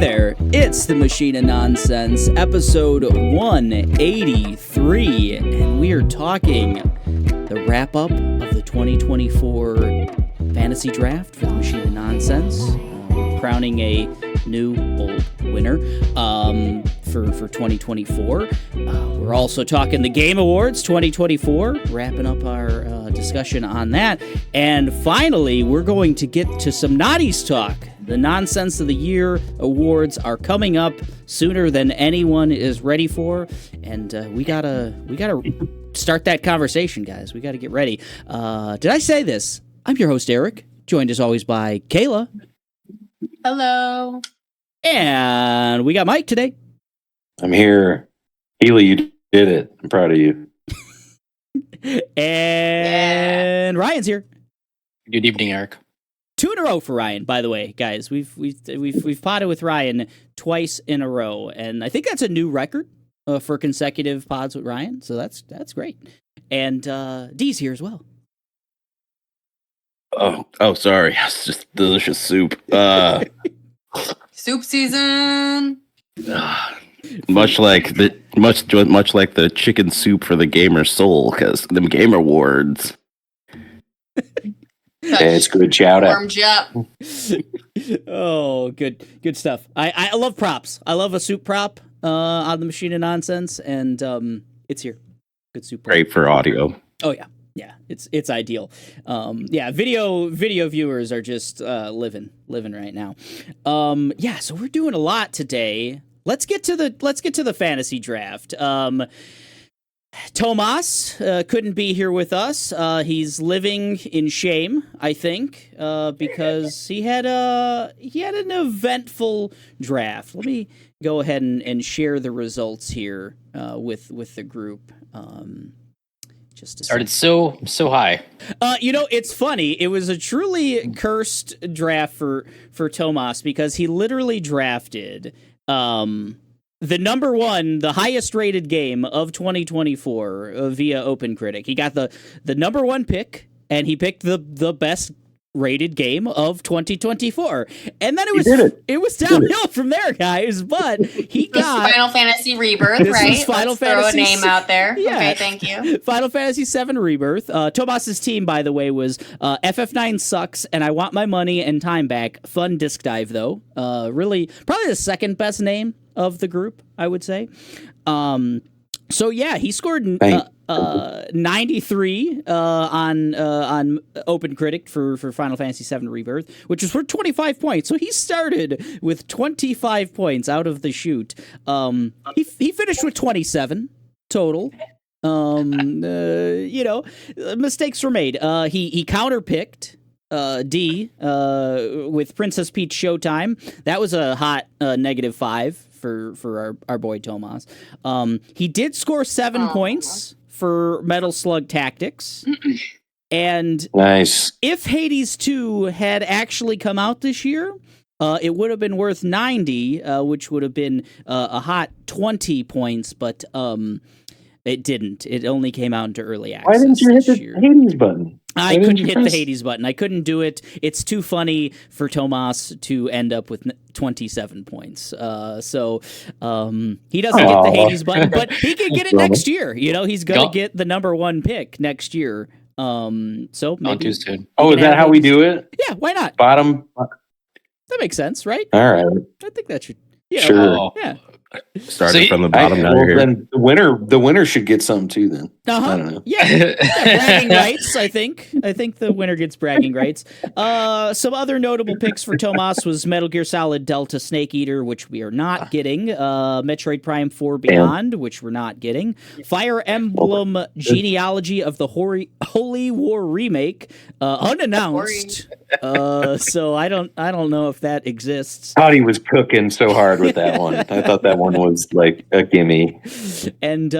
there, it's the Machine of Nonsense, episode 183, and we are talking the wrap-up of the 2024 fantasy draft for the Machine of Nonsense, crowning a new old winner for 2024. We're also talking the Game Awards 2024, wrapping up our discussion on that, and finally, we're going to get to some Naughty's talk. The Nonsense of the Year awards are coming up sooner than anyone is ready for, and we gotta start that conversation, guys. We gotta get ready. Did I say this? I'm your host, Eric, joined as always by Kayla. Hello. And we got Mike today. I'm here. Kayla, you did it. I'm proud of you. And Ryan's here. Good evening, Eric. 2 in a row for Ryan, by the way, guys. We've podded with Ryan twice in a row, and I think that's a new record for consecutive pods with Ryan. So that's great. And Dee's here as well. Oh, sorry. It's just delicious soup. Soup season. Much like the chicken soup for the gamer soul, because them Game Awards. Yeah, it's good. Shout out. Warmed you up. Oh, good stuff. I love props. I love a soup prop on the Machine of Nonsense, and it's here. Good soup prop. Great for audio. Oh yeah, it's ideal. Video viewers are just living right now. So we're doing a lot today. Let's get to the fantasy draft. Tomas couldn't be here with us. He's living in shame, I think, because he had an eventful draft. Let me go ahead and share the results here with the group. Just started so high. It's funny. It was a truly cursed draft for Tomas because he literally drafted the number one, the highest rated game of 2024 via OpenCritic. He got the number one pick, and he picked the best rated game of 2024. And then it was downhill from there, guys. But he got Final Fantasy Rebirth, right? Let's throw a name out there. Yeah. Okay, thank you. Final Fantasy VII Rebirth. Tomas's team, by the way, was FF9 sucks, and I want my money and time back. Fun disc dive though. Really, probably the second best name of the group, I would say. So yeah, he scored 93 on OpenCritic for Final Fantasy VII Rebirth, which was for 25 points. So he started with 25 points out of the chute. He finished with 27 total. Mistakes were made. He counterpicked D with Princess Peach Showtime. That was a hot -5 for our boy Tomas. He did score 7 points for Metal Slug Tactics. And nice. If Hades 2 had actually come out this year, it would have been worth 90, which would have been a hot 20 points, but it didn't. It only came out into early access. Why didn't you hit the Hades button? I couldn't hit the Hades button. I couldn't do it. It's too funny for Tomas to end up with 27 points. So he doesn't get the Hades button, but he can get it next year. He's going to get the number one pick next year. So maybe. Too soon. Oh, is that how we do it? Yeah, why not? Bottom. That makes sense, right? All right. I think that should. Yeah. Sure. Yeah. Starting from the bottom. Then the winner should get some too. Then I don't know. Yeah, bragging rights. I think the winner gets bragging rights. Some other notable picks for Tomas was Metal Gear Solid Delta Snake Eater, which we are not getting. Metroid Prime 4 Beyond, which we're not getting. Fire Emblem Genealogy of the Holy War remake, unannounced. So I don't know if that exists. I thought he was cooking so hard with that one. I thought that one was like a gimme. And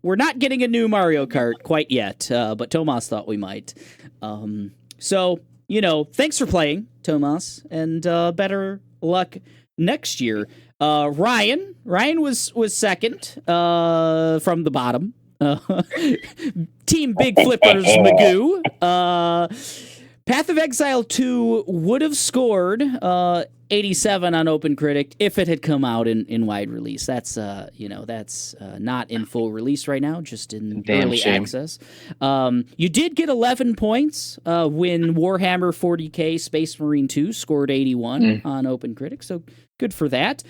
we're not getting a new Mario Kart quite yet, but Tomas thought we might. So, thanks for playing, Tomas, and better luck next year. Ryan was second from the bottom. Team Big Flippers Magoo. Path of Exile 2 would have scored 87 on OpenCritic if it had come out in wide release. That's not in full release right now, just in early access. You did get 11 points when Warhammer 40K Space Marine 2 scored 81 on OpenCritic, so good for that.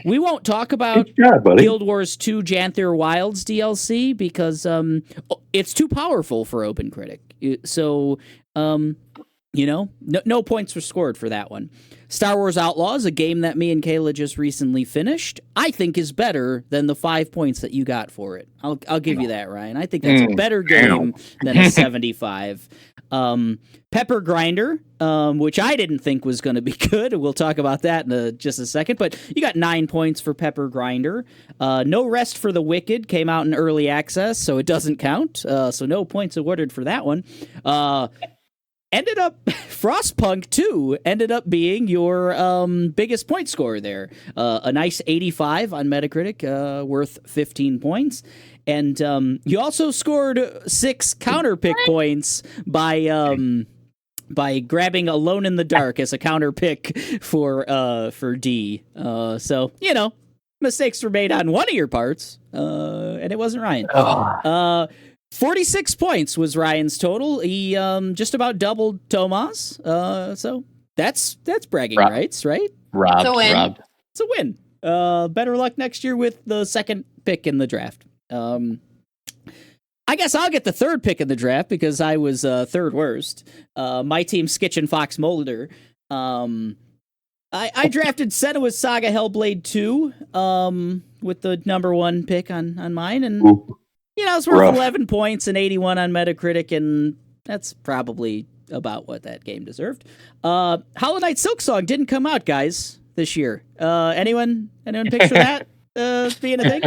We won't talk about Guild Wars 2 Janther Wilds DLC because it's too powerful for OpenCritic. So, no points were scored for that one. Star Wars Outlaws, a game that me and Kayla just recently finished, I think is better than the 5 points that you got for it. I'll give you that, Ryan. I think that's a better game than a 75. Pepper Grinder, which I didn't think was going to be good. We'll talk about that in just a second. But you got 9 points for Pepper Grinder. No Rest for the Wicked came out in early access, so it doesn't count. So no points awarded for that one. Frostpunk 2 ended up being your biggest point scorer there. A nice 85 on Metacritic, worth 15 points. And you also scored 6 counterpick points by grabbing Alone in the Dark as a counterpick for D. So, mistakes were made on one of your parts, and it wasn't Ryan. 46 points was Ryan's total. He just about doubled Tomas. So that's bragging rights, right? Robbed. It's a win. Better luck next year with the second pick in the draft. I guess I'll get the third pick in the draft because I was third worst. My team, Skitch and Fox Molder. I drafted Senua's Saga Hellblade 2 with the number 1 pick on mine, and it's worth 11 points and 81 on Metacritic, and that's probably about what that game deserved. Hollow Knight Silksong didn't come out, guys, this year. Anyone picture that being a thing?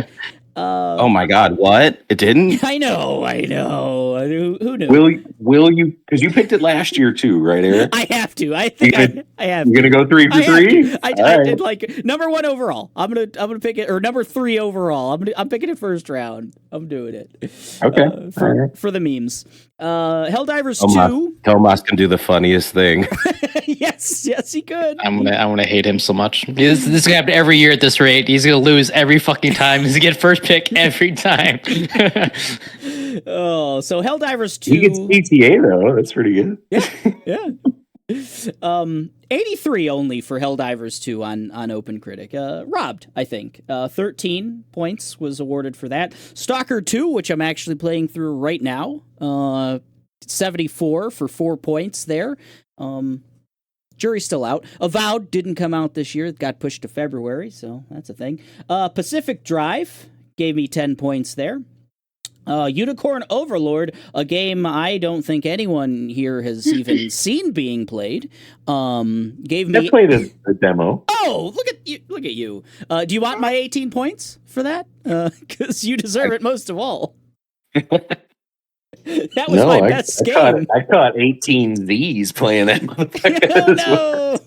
Oh my God! What? It didn't? I know. Who knew? Will you? Because you picked it last year too, right, Eric? I have to. I think I have. You're gonna go 3 for 3. I did like number 1 overall. I'm gonna pick it, or number 3 overall. I'm picking it first round. I'm doing it. Okay. For the memes. Helldivers 2. Tomas can do the funniest thing. yes, he could. I'm gonna hate him so much. This is gonna happen every year at this rate. He's gonna lose every fucking time. He's gonna get first pick every time. So Helldivers 2. He gets PTA though. That's pretty good. Yeah. 83 only for Helldivers 2 on OpenCritic. Robbed, I think. 13 points was awarded for that. Stalker 2, which I'm actually playing through right now. 74 for 4 points there. Jury's still out. Avowed didn't come out this year. It got pushed to February, so that's a thing. Pacific Drive gave me 10 points there. Unicorn Overlord, a game I don't think anyone here has even seen being played, gave me... I played a demo. Oh, look at you. Do you want my 18 points for that? Because you deserve it most of all. That was my best game. I caught 18 Z's playing that motherfucker. Oh,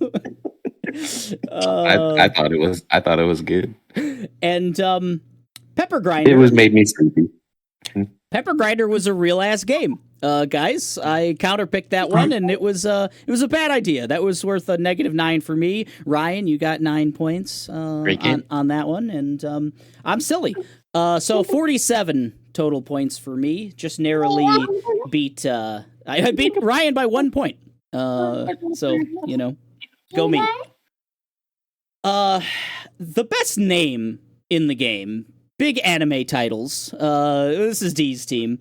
no. I thought it was good. And Pepper Grinder. It was made me sleepy. Pepper Grinder was a real ass game, guys. I counterpicked that one, and it was a bad idea. That was worth a -9 for me. Ryan, you got 9 points on that one, and I'm silly. So 47 total points for me. Just narrowly beat. I beat Ryan by 1 point. So go me. The best name in the game. Big anime titles. This is D's team.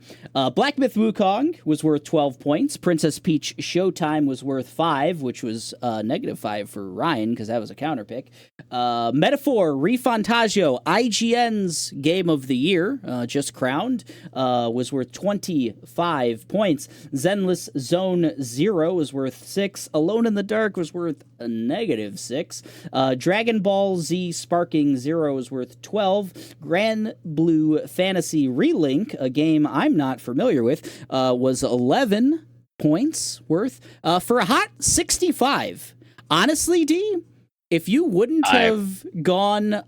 Black Myth Wukong was worth 12 points. Princess Peach Showtime was worth 5, which was -5 for Ryan, because that was a counterpick. Metaphor Refantagio, IGN's Game of the Year, just crowned, was worth 25 points. Zenless Zone 0 was worth 6. Alone in the Dark was worth a -6. Dragon Ball Z Sparking 0 was worth 12. Grand Blue Fantasy Relink, a game I'm not familiar with, was 11 points worth for a hot 65. Honestly, if you wouldn't have gone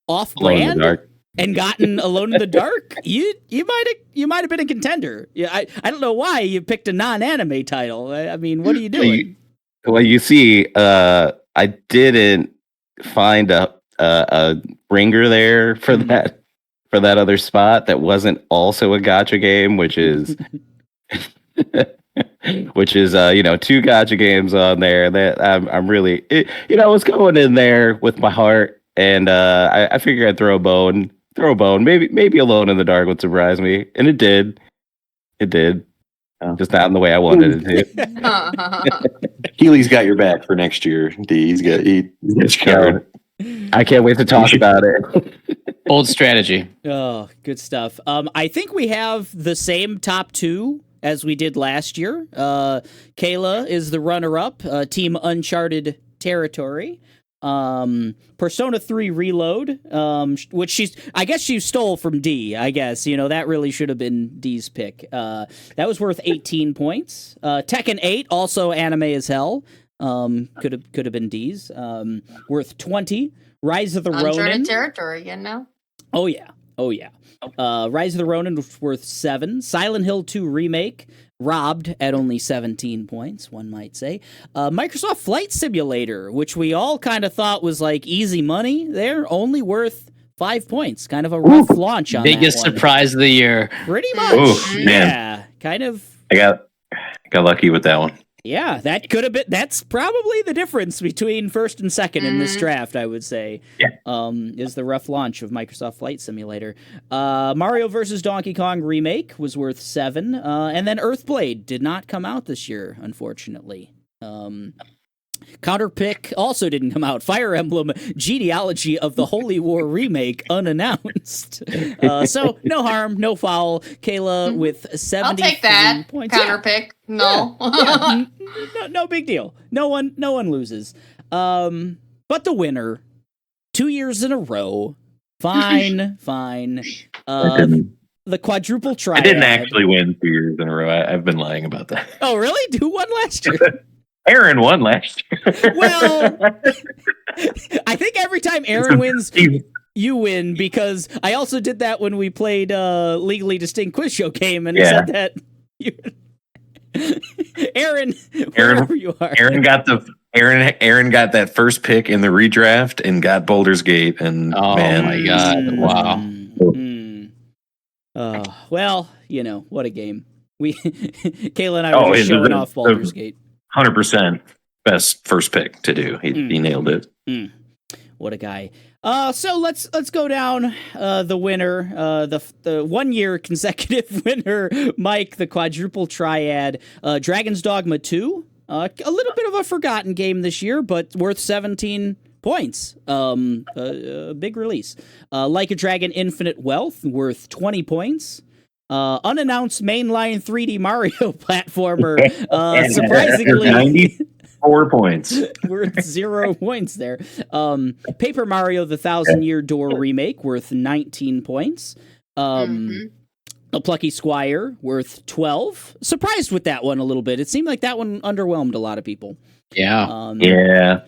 off-brand and gotten Alone in the Dark, you might have been a contender. Yeah, I don't know why you picked a non-anime title. I mean, what are you doing? Well, you see, I didn't find a bringer there for that other spot that wasn't also a gacha game, which is two gacha games on there that I'm really I was going in there with my heart, and I figured I'd throw a bone, maybe Alone in the Dark would surprise me, and it did. Just not in the way I wanted it to. Healy's got your back for next year. D. He's got you covered. I can't wait to talk about it. Bold strategy. Oh, good stuff. I think we have the same top two as we did last year. Kayla is the runner-up, Team Uncharted Territory. Persona 3 Reload, which I guess she stole from D, I guess. That really should have been D's pick. That was worth 18 points. Tekken 8, also anime as hell. Could have been D's. Worth 20. Rise of the Ronin. Uncharted Territory, Oh yeah. Rise of the Ronin was worth 7. Silent Hill 2 Remake, robbed at only 17 points, one might say. Microsoft Flight Simulator, which we all kind of thought was like easy money there, only worth 5 points. Kind of a rough launch on Biggest that one. surprise of the year. Pretty much. Ooh, man. Yeah, kind of. I got lucky with that one. Yeah, that could have been. That's probably the difference between first and second in this draft, I would say. Yeah. Is the rough launch of Microsoft Flight Simulator. Mario vs. Donkey Kong Remake was worth 7. And then Earthblade did not come out this year, unfortunately. Counterpick also didn't come out. Fire Emblem Genealogy of the Holy War Remake unannounced. So no harm, no foul. Kayla with 73 I'll take that. points. Counterpick. No. No big deal. No one loses. But the winner, 2 years in a row. Fine. The quadruple triad. I didn't actually win 2 years in a row. I've been lying about that. Oh, really? Who won last year? Aaron won last year. Well, I think every time Aaron wins, you win, because I also did that when we played Legally Distinct Quiz Show game, and said that Aaron, wherever you are. Aaron got that first pick in the redraft and got Baldur's Gate, and my god, wow. Well, what a game. Kayla and I were just showing off Baldur's Gate. 100% best first pick to do. He nailed it. What a guy. So let's go down the winner, the 1 year consecutive winner, Mike, the quadruple triad, Dragon's Dogma 2. A little bit of a forgotten game this year, but worth 17 points. Big release. Like a Dragon Infinite Wealth, worth 20 points. Unannounced mainline 3D Mario platformer, surprisingly 94 points. Worth 0 points there. Paper Mario: The Thousand-Year Door remake, worth 19 points. A Plucky Squire, worth 12. Surprised with that one a little bit. It seemed like that one underwhelmed a lot of people. Yeah.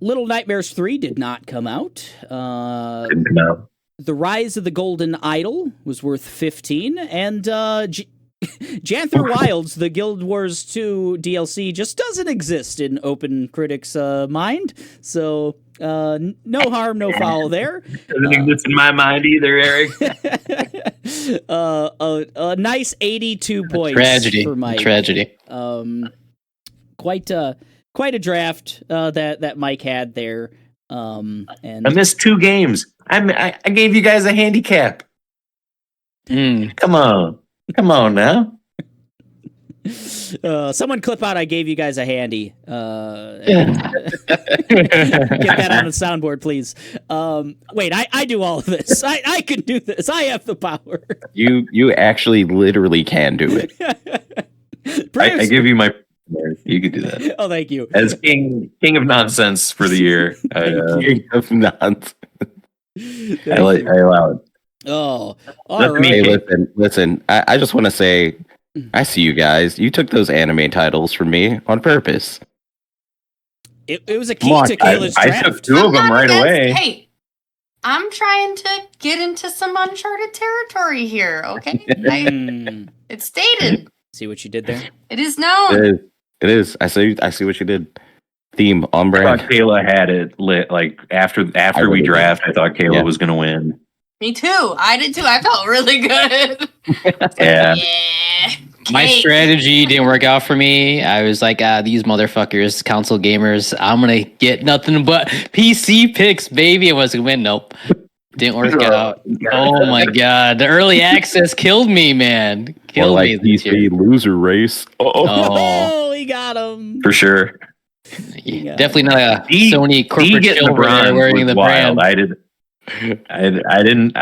Little Nightmares 3 did not come out. Didn't come out. The Rise of the Golden Idol was worth 15, and Janther Wilds, the Guild Wars 2 DLC, just doesn't exist in Open Critics' mind, so no harm, no foul there. Doesn't exist in my mind either, Eric. A nice 82 points Tragedy. for Mike. Tragedy. Quite a draft that Mike had there. And I missed 2 games. I gave you guys a handicap. Come on now. Someone clip out. I gave you guys a handy. Get that on the soundboard, please. Wait, I do all of this. I can do this. I have the power. You actually literally can do it. I give you my. You could do that. Oh, thank you. As king of nonsense for the year. King of nonsense. I allow it. Oh, all Let right. me- Hey, listen. I just want to say, I see you guys. You took those anime titles from me on purpose. It was a key Come on, to Kayla's I draft. took 2 of them right away. Hey, I'm trying to get into some uncharted territory here, okay? It's stated. See what you did there? It is known. It is. I see what you did. theme on I brand. thought Kayla had it lit. Like after we really draft, I thought Kayla Yeah. was going to win. Me too. I did too. I felt really good. Yeah. Yeah. My Kate. strategy didn't work out for me. I was like, these motherfuckers, console gamers, I'm gonna get nothing but PC picks, baby. I was gonna win. Nope. Didn't work out. Oh my god. The early access killed me, man. Or Killed like me this year. PC loser race. Oh, Oh, he got him. For sure. Yeah. definitely not a D- Sony D corporate getting the over there bronze wearing was the wild. brand. I didn't.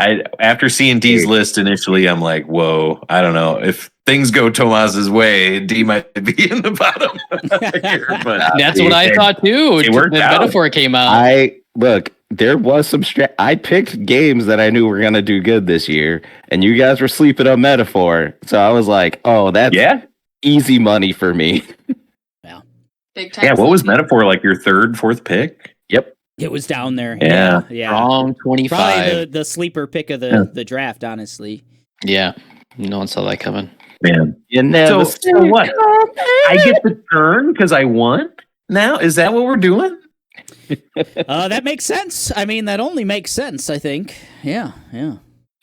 After seeing D's list initially, I'm like, whoa. I don't know if things go Tomas's way. D might be in the bottom. Here, but That's what I thought too. it worked The out. metaphor came out. Look, there was some I picked games that I knew were gonna do good this year, and you guys were sleeping on Metaphor. So I was like, oh, that's easy money for me. Big time. Yeah, what was sleepy. Metaphor, like your third, fourth pick? Yep. It was down there. Yeah. Yeah. Wrong 25. Probably the sleeper pick of the draft, honestly. Yeah. No one saw that coming. Man. You never So what? I get the turn because I won? Now? Is that what we're doing? That makes sense. I mean, that only makes sense, I think. Yeah.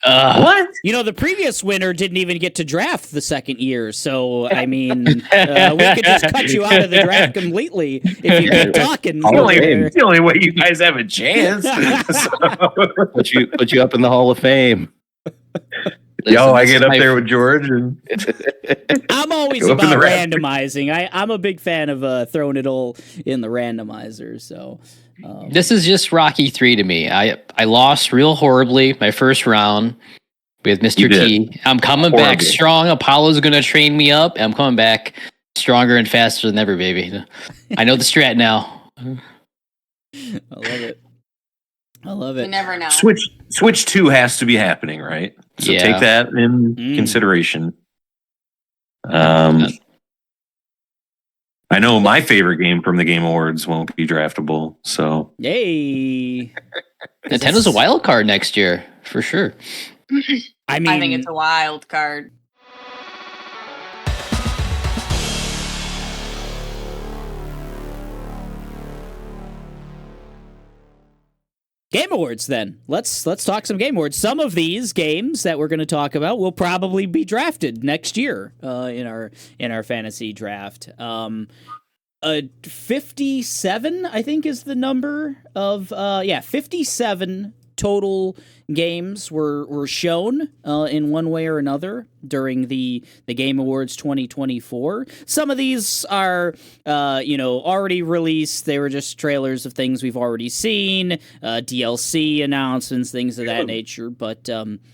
What? You know, the previous winner didn't even get to draft the second year, so, I mean, we could just cut you out of the draft completely if you keep talking. It's the only way you guys have a chance. put you up in the Hall of Fame. Yo, I get up there with George. And I'm always Go up in about the rafters. randomizing. I'm a big fan of throwing it all in the randomizer, so... This is just Rocky 3 to me. I lost real horribly my first round with Mr. T. I'm coming back strong. Apollo's going to train me up. I'm coming back stronger and faster than ever, baby. I know the strat now. I love it. You never know. Switch 2 has to be happening, right? So Yeah. take that in consideration. I know my favorite game from the Game Awards won't be draftable, so Yay! Nintendo's a wild card next year, for sure. I mean, I think it's a wild card. Game Awards, then. Let's talk some Game Awards. Some of these games that we're going to talk about will probably be drafted next year in our fantasy draft. 57, I think, is the number of 57 total games were shown in one way or another during the Game Awards 2024. Some of these are already released. They were just trailers of things we've already seen, DLC announcements, things of that nature. But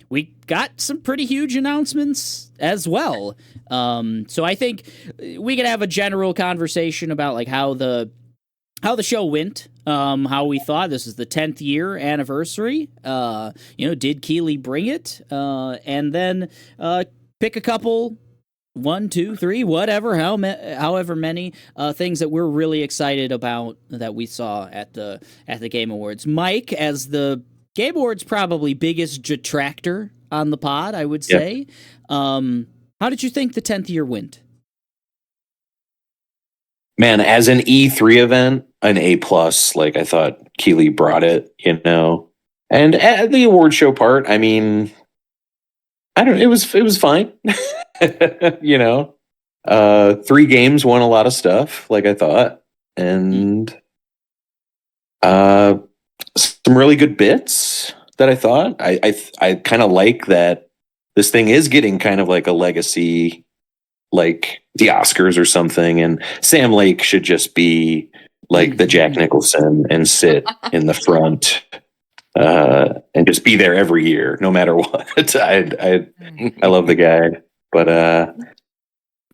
we got some pretty huge announcements as well. So I think we could have a general conversation about like how the show went, how we thought. This is the 10th year anniversary. Did Keeley bring it? And then pick a couple, 1, 2, 3, whatever, however many things that we're really excited about that we saw at the Game Awards. Mike, as the Game Awards probably biggest detractor on the pod, I would say. How did you think the 10th year went? man, as an E3 event, an A+. Like I thought Keeley brought it, And at the award show part, I mean, it was fine. 3 games won a lot of stuff, like I thought. And some really good bits that I thought. I kind of like that this thing is getting kind of like a legacy, like the Oscars or something, and Sam Lake should just be like the Jack Nicholson and sit in the front and just be there every year, no matter what. I love the guy, but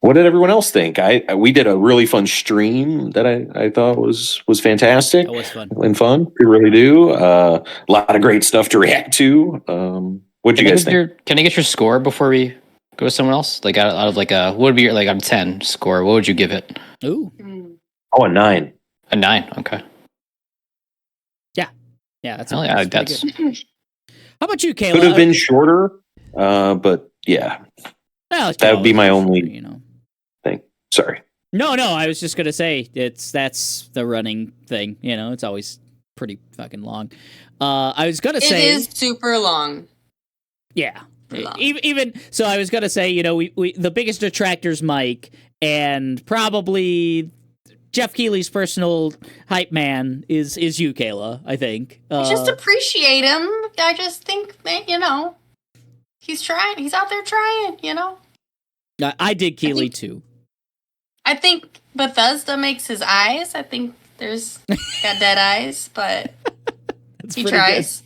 what did everyone else think? We did a really fun stream that I thought was fantastic. That was fun. And fun. We really do. A lot of great stuff to react to. What'd you guys think? Can I get your score before we go with someone else? Like out of like what would be your like on 10 score? What would you give it? Ooh. Oh, a 9. A 9. Okay. Yeah, that's that's good. How about you, Kayla? Could have been shorter, but yeah. Well, That would be my only thing. Sorry. No, I was just gonna say that's the running thing. It's always pretty fucking long. I was gonna say it is super long. Yeah. Long. Even so, I was gonna say, we the biggest detractors, Mike, and probably Jeff Keighley's personal hype man is you, Kayla. I think. I just appreciate him. I just think that he's trying. He's out there trying. I dig Keighley too. I think Bethesda makes his eyes. I think there's got dead eyes, but he tries.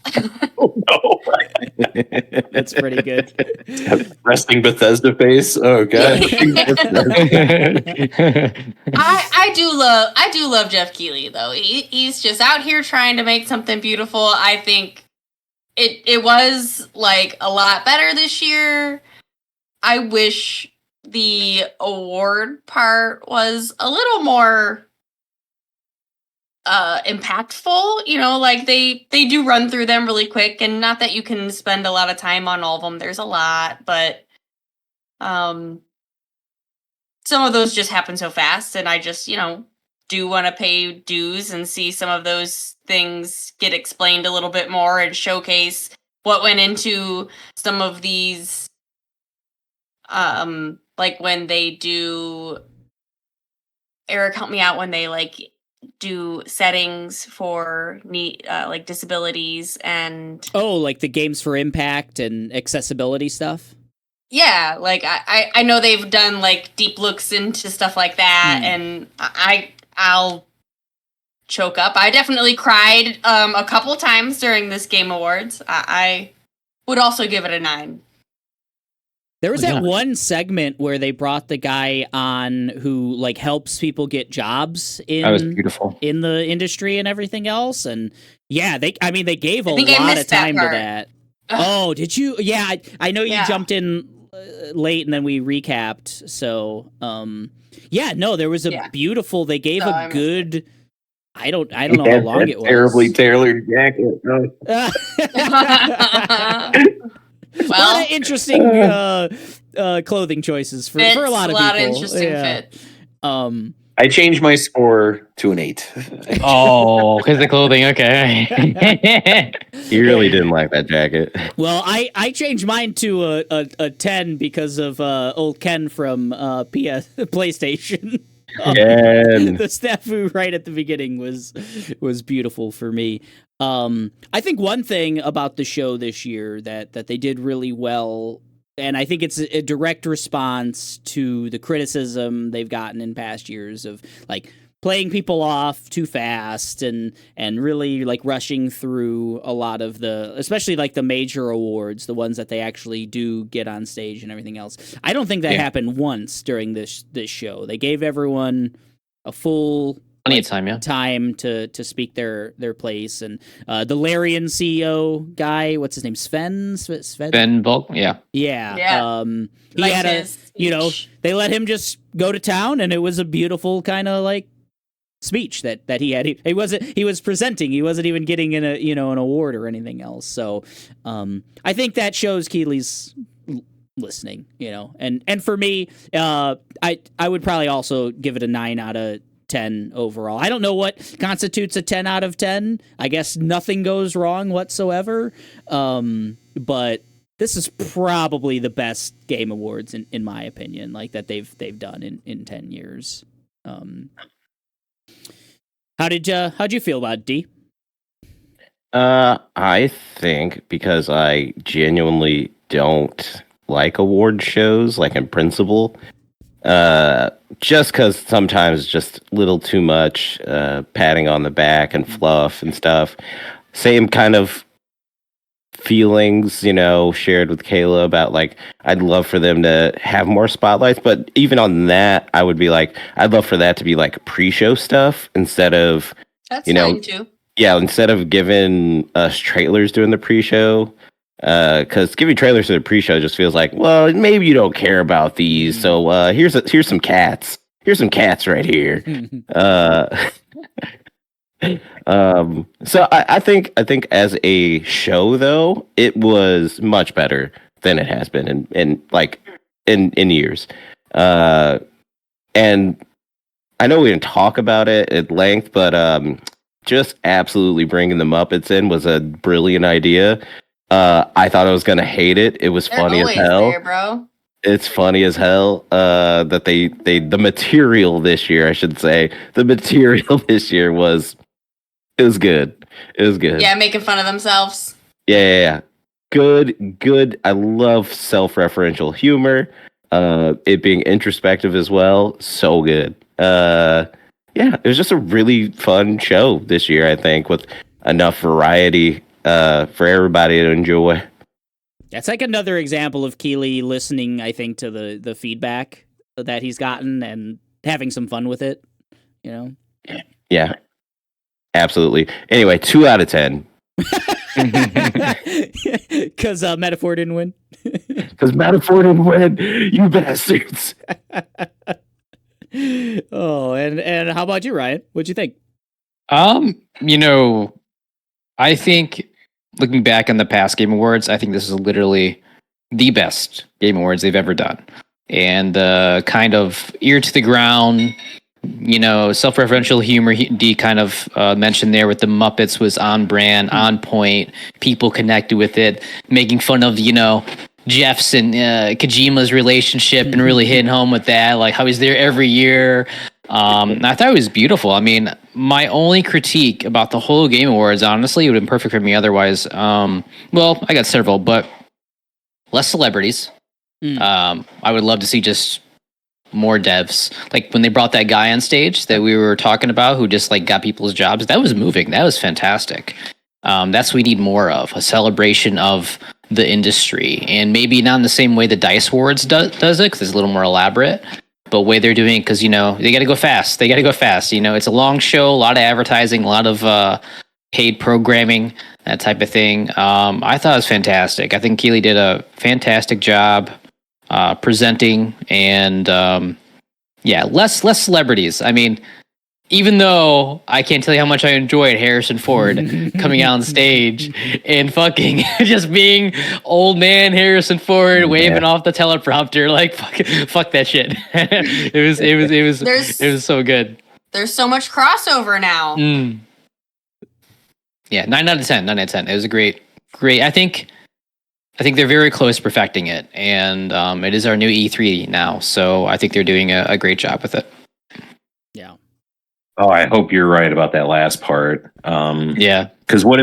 Oh no! That's pretty good. Resting Bethesda face. Oh god. I do love Jeff Keighley though. He's just out here trying to make something beautiful. I think it was like a lot better this year. I wish the award part was a little more impactful. Like they do run through them really quick, and not that you can spend a lot of time on all of them. There's a lot, but some of those just happen so fast, and I just do want to pay dues and see some of those things get explained a little bit more and showcase what went into some of these. Like when they do, Eric, help me out, when they do settings for like disabilities and like the Games for Impact and accessibility stuff. Yeah, like I know they've done like deep looks into stuff like that, and I'll choke up. I definitely cried a couple times during this Game Awards. I would also give it a 9. There was that one segment where they brought the guy on who helps people get jobs in That was beautiful. in the industry and everything else, and they gave a lot of time to that. Oh, did you? Yeah, I know you jumped in late and then we recapped. So, there was a beautiful. They gave a good. I don't know how long it was. Terribly tailored jacket. A lot of interesting clothing choices for a lot of people. Of interesting fit. I changed my score to an 8. Oh, because the clothing. Okay. You really didn't like that jacket. Well, I changed mine to a 10 because of old Ken from PlayStation. The snafu right at the beginning was beautiful for me. I think one thing about the show this year that they did really well, and I think it's a direct response to the criticism they've gotten in past years of playing people off too fast and really rushing through a lot of especially the major awards, the ones that they actually do get on stage and everything else. I don't think that happened once during this show. They gave everyone a full plenty of time, time to speak their place, and the Larian CEO guy, what's his name, Sven Bulk, yeah. He had they let him just go to town, and it was a beautiful kind of speech that he had. He was presenting. He wasn't even getting an award or anything else. So I think that shows Keighley's listening, and for me, I would probably also give it a 9 out of 10 overall. I don't know what constitutes a 10 out of 10. I guess nothing goes wrong whatsoever. But this is probably the best Game Awards in my opinion, that they've done in 10 years. How'd you feel about it, D? I think because I genuinely don't like award shows, in principle, just because sometimes just a little too much patting on the back and fluff and stuff. Same kind of feelings, shared with Kayla about I'd love for them to have more spotlights, but even on that, I would be I'd love for that to be pre-show stuff instead of That's fine too. Yeah, instead of giving us trailers during the pre-show. Because giving trailers to the pre-show just feels well, maybe you don't care about these, so here's some cats. Here's some cats right here. So I think as a show though, it was much better than it has been in years. And I know we didn't talk about it at length, but just absolutely bringing the Muppets in was a brilliant idea. I thought I was gonna hate it. It was They're funny as always hell. there, bro. It's funny as hell. That they the material this year, I should say, the material this year was good. It was good. Yeah, making fun of themselves. Yeah. Good. I love self-referential humor. It being introspective as well. So good. Yeah, it was just a really fun show this year, I think, with enough variety for everybody to enjoy. That's like another example of Keeley listening, I think, to the feedback that he's gotten and having some fun with it, you know? Yeah, absolutely. Anyway, 2 out of 10. Because Metaphor didn't win? Because Metaphor didn't win, you bastards. Oh, and how about you, Ryan? What'd you think? You know, I think looking back on the past Game Awards, I think this is literally the best Game Awards they've ever done. And kind of ear to the ground, you know, self-referential humor D kind of mentioned there with the Muppets was on brand, on point. People connected with it, making fun of, you know, Jeff's and Kojima's relationship and really hitting home with that, like how he's there every year. I thought it was beautiful. I mean, my only critique about the whole Game Awards, honestly, it would have been perfect for me otherwise. Well, I got several, but less celebrities. I would love to see just more devs. Like when they brought that guy on stage that we were talking about who just like got people's jobs, that was moving. That was fantastic. That's what we need more of, a celebration of the industry, and maybe not in the same way the Dice Awards does it, because it's a little more elaborate, but way they're doing it, because, you know, they got to go fast. You know, it's a long show, a lot of advertising, a lot of paid programming, that type of thing. I thought it was fantastic. I think Keeley did a fantastic job presenting, and yeah, less celebrities. I mean, even though I can't tell you how much I enjoyed Harrison Ford coming out on stage and fucking just being old man Harrison Ford waving off the teleprompter, like fuck that shit. it was so good. There's so much crossover now. Yeah, 9 out of 10. 9 out of 10. It was a great. I think they're very close to perfecting it, and it is our new E3 now, so I think they're doing a great job with it. Yeah. Oh, I hope you're right about that last part. Yeah. Because what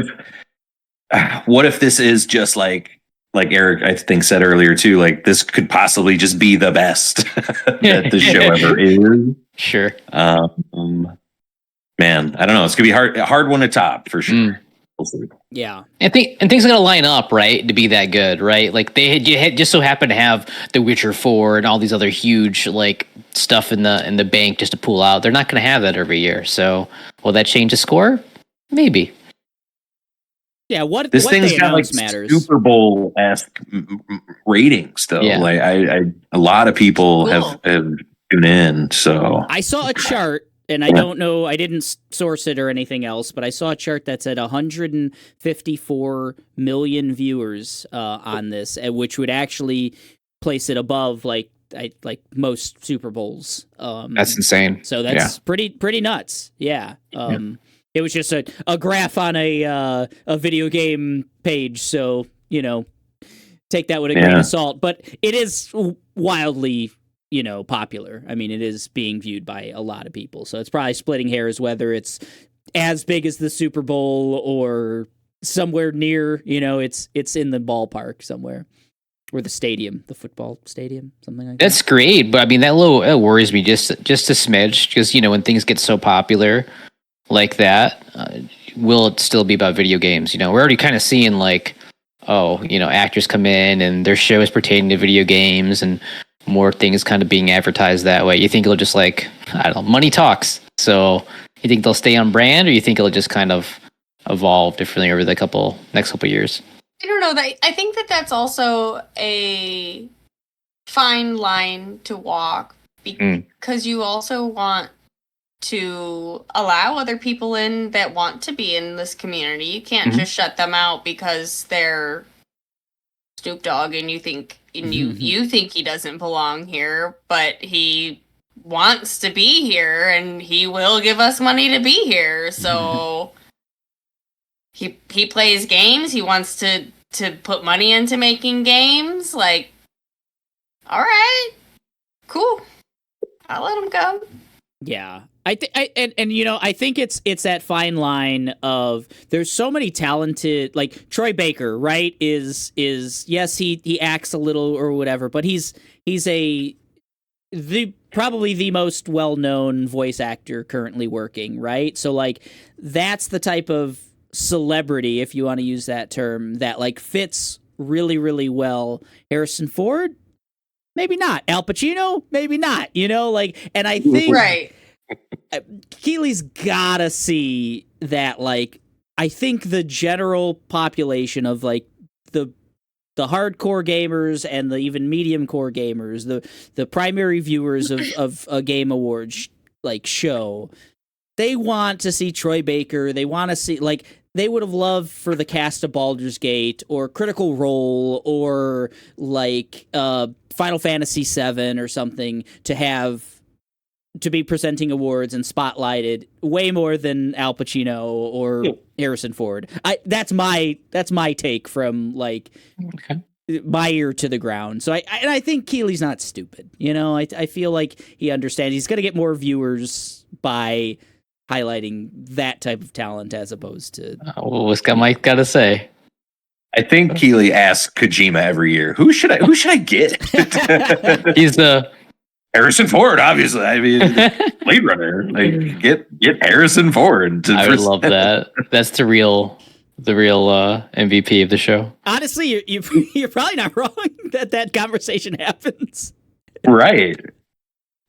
if this is just like Eric, I think, said earlier too, like this could possibly just be the best that the show ever is. Sure. Man, I don't know. It's gonna be hard one to top for sure. Yeah. And things are gonna line up, right, to be that good, right? Like you just so happen to have The Witcher 4 and all these other huge like stuff in the bank just to pull out. They're not gonna have that every year. So will that change the score? Maybe. Yeah, this what thing's they got like matters. Super Bowl-esque ratings, though. Yeah. Like a lot of people have tuned in. So I saw a chart, and I don't know, I didn't source it or anything else, but I saw a chart that said 154 million viewers on this, which would actually place it above like most Super Bowls. That's insane. So that's pretty nuts. Yeah. It was just a graph on a video game page, so, you know, take that with a grain of salt. But it is wildly, you know, popular. I mean, it is being viewed by a lot of people. So it's probably splitting hairs whether it's as big as the Super Bowl or somewhere near, you know, it's in the ballpark somewhere. Or the stadium, the football stadium, something like that. That's great, but I mean, that worries me just a smidge, because, you know, when things get so popular like that, will it still be about video games? You know, we're already kind of seeing like, oh, you know, actors come in and their shows pertaining to video games and more things kind of being advertised that way. You think it'll just like, I don't know, money talks. So you think they'll stay on brand, or you think it'll just kind of evolve differently over the next couple years? I don't know. I think that's also a fine line to walk, because you also want to allow other people in that want to be in this community. You can't just shut them out because they're Snoop Dogg and you think you think he doesn't belong here, but he wants to be here and he will give us money to be here. So he plays games. He wants to put money into making games. Like, all right, cool. I'll let him go. Yeah. I think it's that fine line of there's so many talented, like Troy Baker, right? Is yes, he acts a little or whatever, but he's probably the most well-known voice actor currently working, right? So like that's the type of celebrity, if you want to use that term, that like fits really, really well. Harrison Ford, maybe not. Al Pacino, maybe not. Like, and I think Right. Keely's gotta see that, like, I think the general population of like the hardcore gamers and the even medium core gamers, the primary viewers of a Game Awards like show, they want to see Troy Baker. They want to see, like, they would have loved for the cast of Baldur's Gate or Critical Role or like Final Fantasy VII or something to be presenting awards and spotlighted way more than Al Pacino or Harrison Ford. That's my take from like my ear to the ground. So I think Keely's not stupid. I feel like he understands. He's going to get more viewers by highlighting that type of talent as opposed to. What's Mike got to say? I think Keely asks Kojima every year, who should I get? He's the Harrison Ford, obviously. I mean, Blade Runner. Like, get Harrison Ford. I would love that. That's the real MVP of the show. Honestly, you're probably not wrong that conversation happens. Right.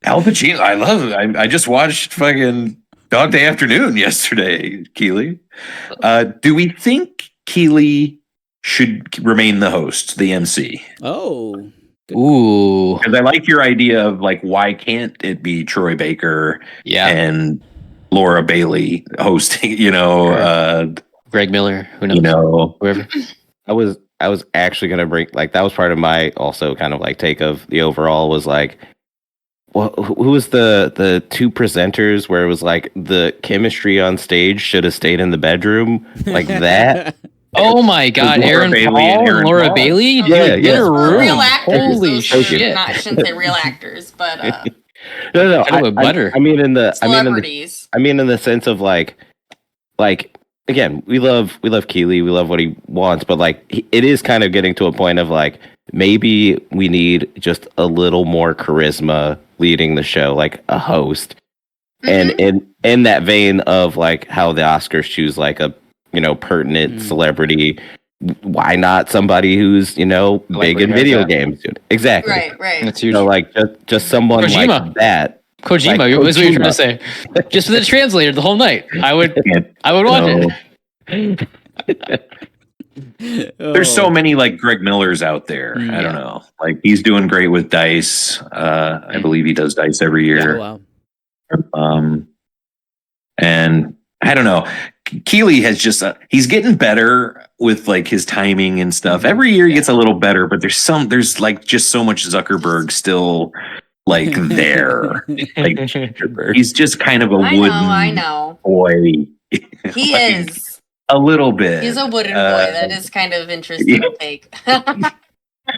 Al Pacino, I love it. I just watched fucking Dog Day Afternoon yesterday, Keely. Do we think Keely should remain the host, the MC? Oh. Ooh. Because I like your idea of like, why can't it be Troy Baker and Laura Bailey hosting, Greg Miller, who knows? Whoever. I was actually gonna bring, like, that was part of my also kind of like take of the overall was like, well, who was the two presenters where it was like the chemistry on stage should have stayed in the bedroom, like that. Oh my God, Aaron Paul and Laura Bailey? Yeah. Real actors. Holy shit. I shouldn't say real actors, but no. I mean in the celebrities. I mean in the sense of like again, we love Keely, we love what he wants, but like it is kind of getting to a point of like maybe we need just a little more charisma leading the show, like a host. Mm-hmm. And in that vein of like how the Oscars choose like a pertinent celebrity, why not somebody who's big in video games? Exactly. Right. That's huge. Like just someone Kojima. like that. Kojima, Like what was you trying to say? Just for the translator the whole night. I would watch it. There's so many like Greg Millers out there. I don't know. Like, he's doing great with dice. I believe he does dice every year. Oh, wow. And I don't know. Keely has just he's getting better with like his timing and stuff. Every year he gets a little better, but there's like just so much Zuckerberg still like there. Like, he's just kind of a wooden I know. boy. He like, is. A little bit. He's a wooden boy. That is kind of interesting to take. I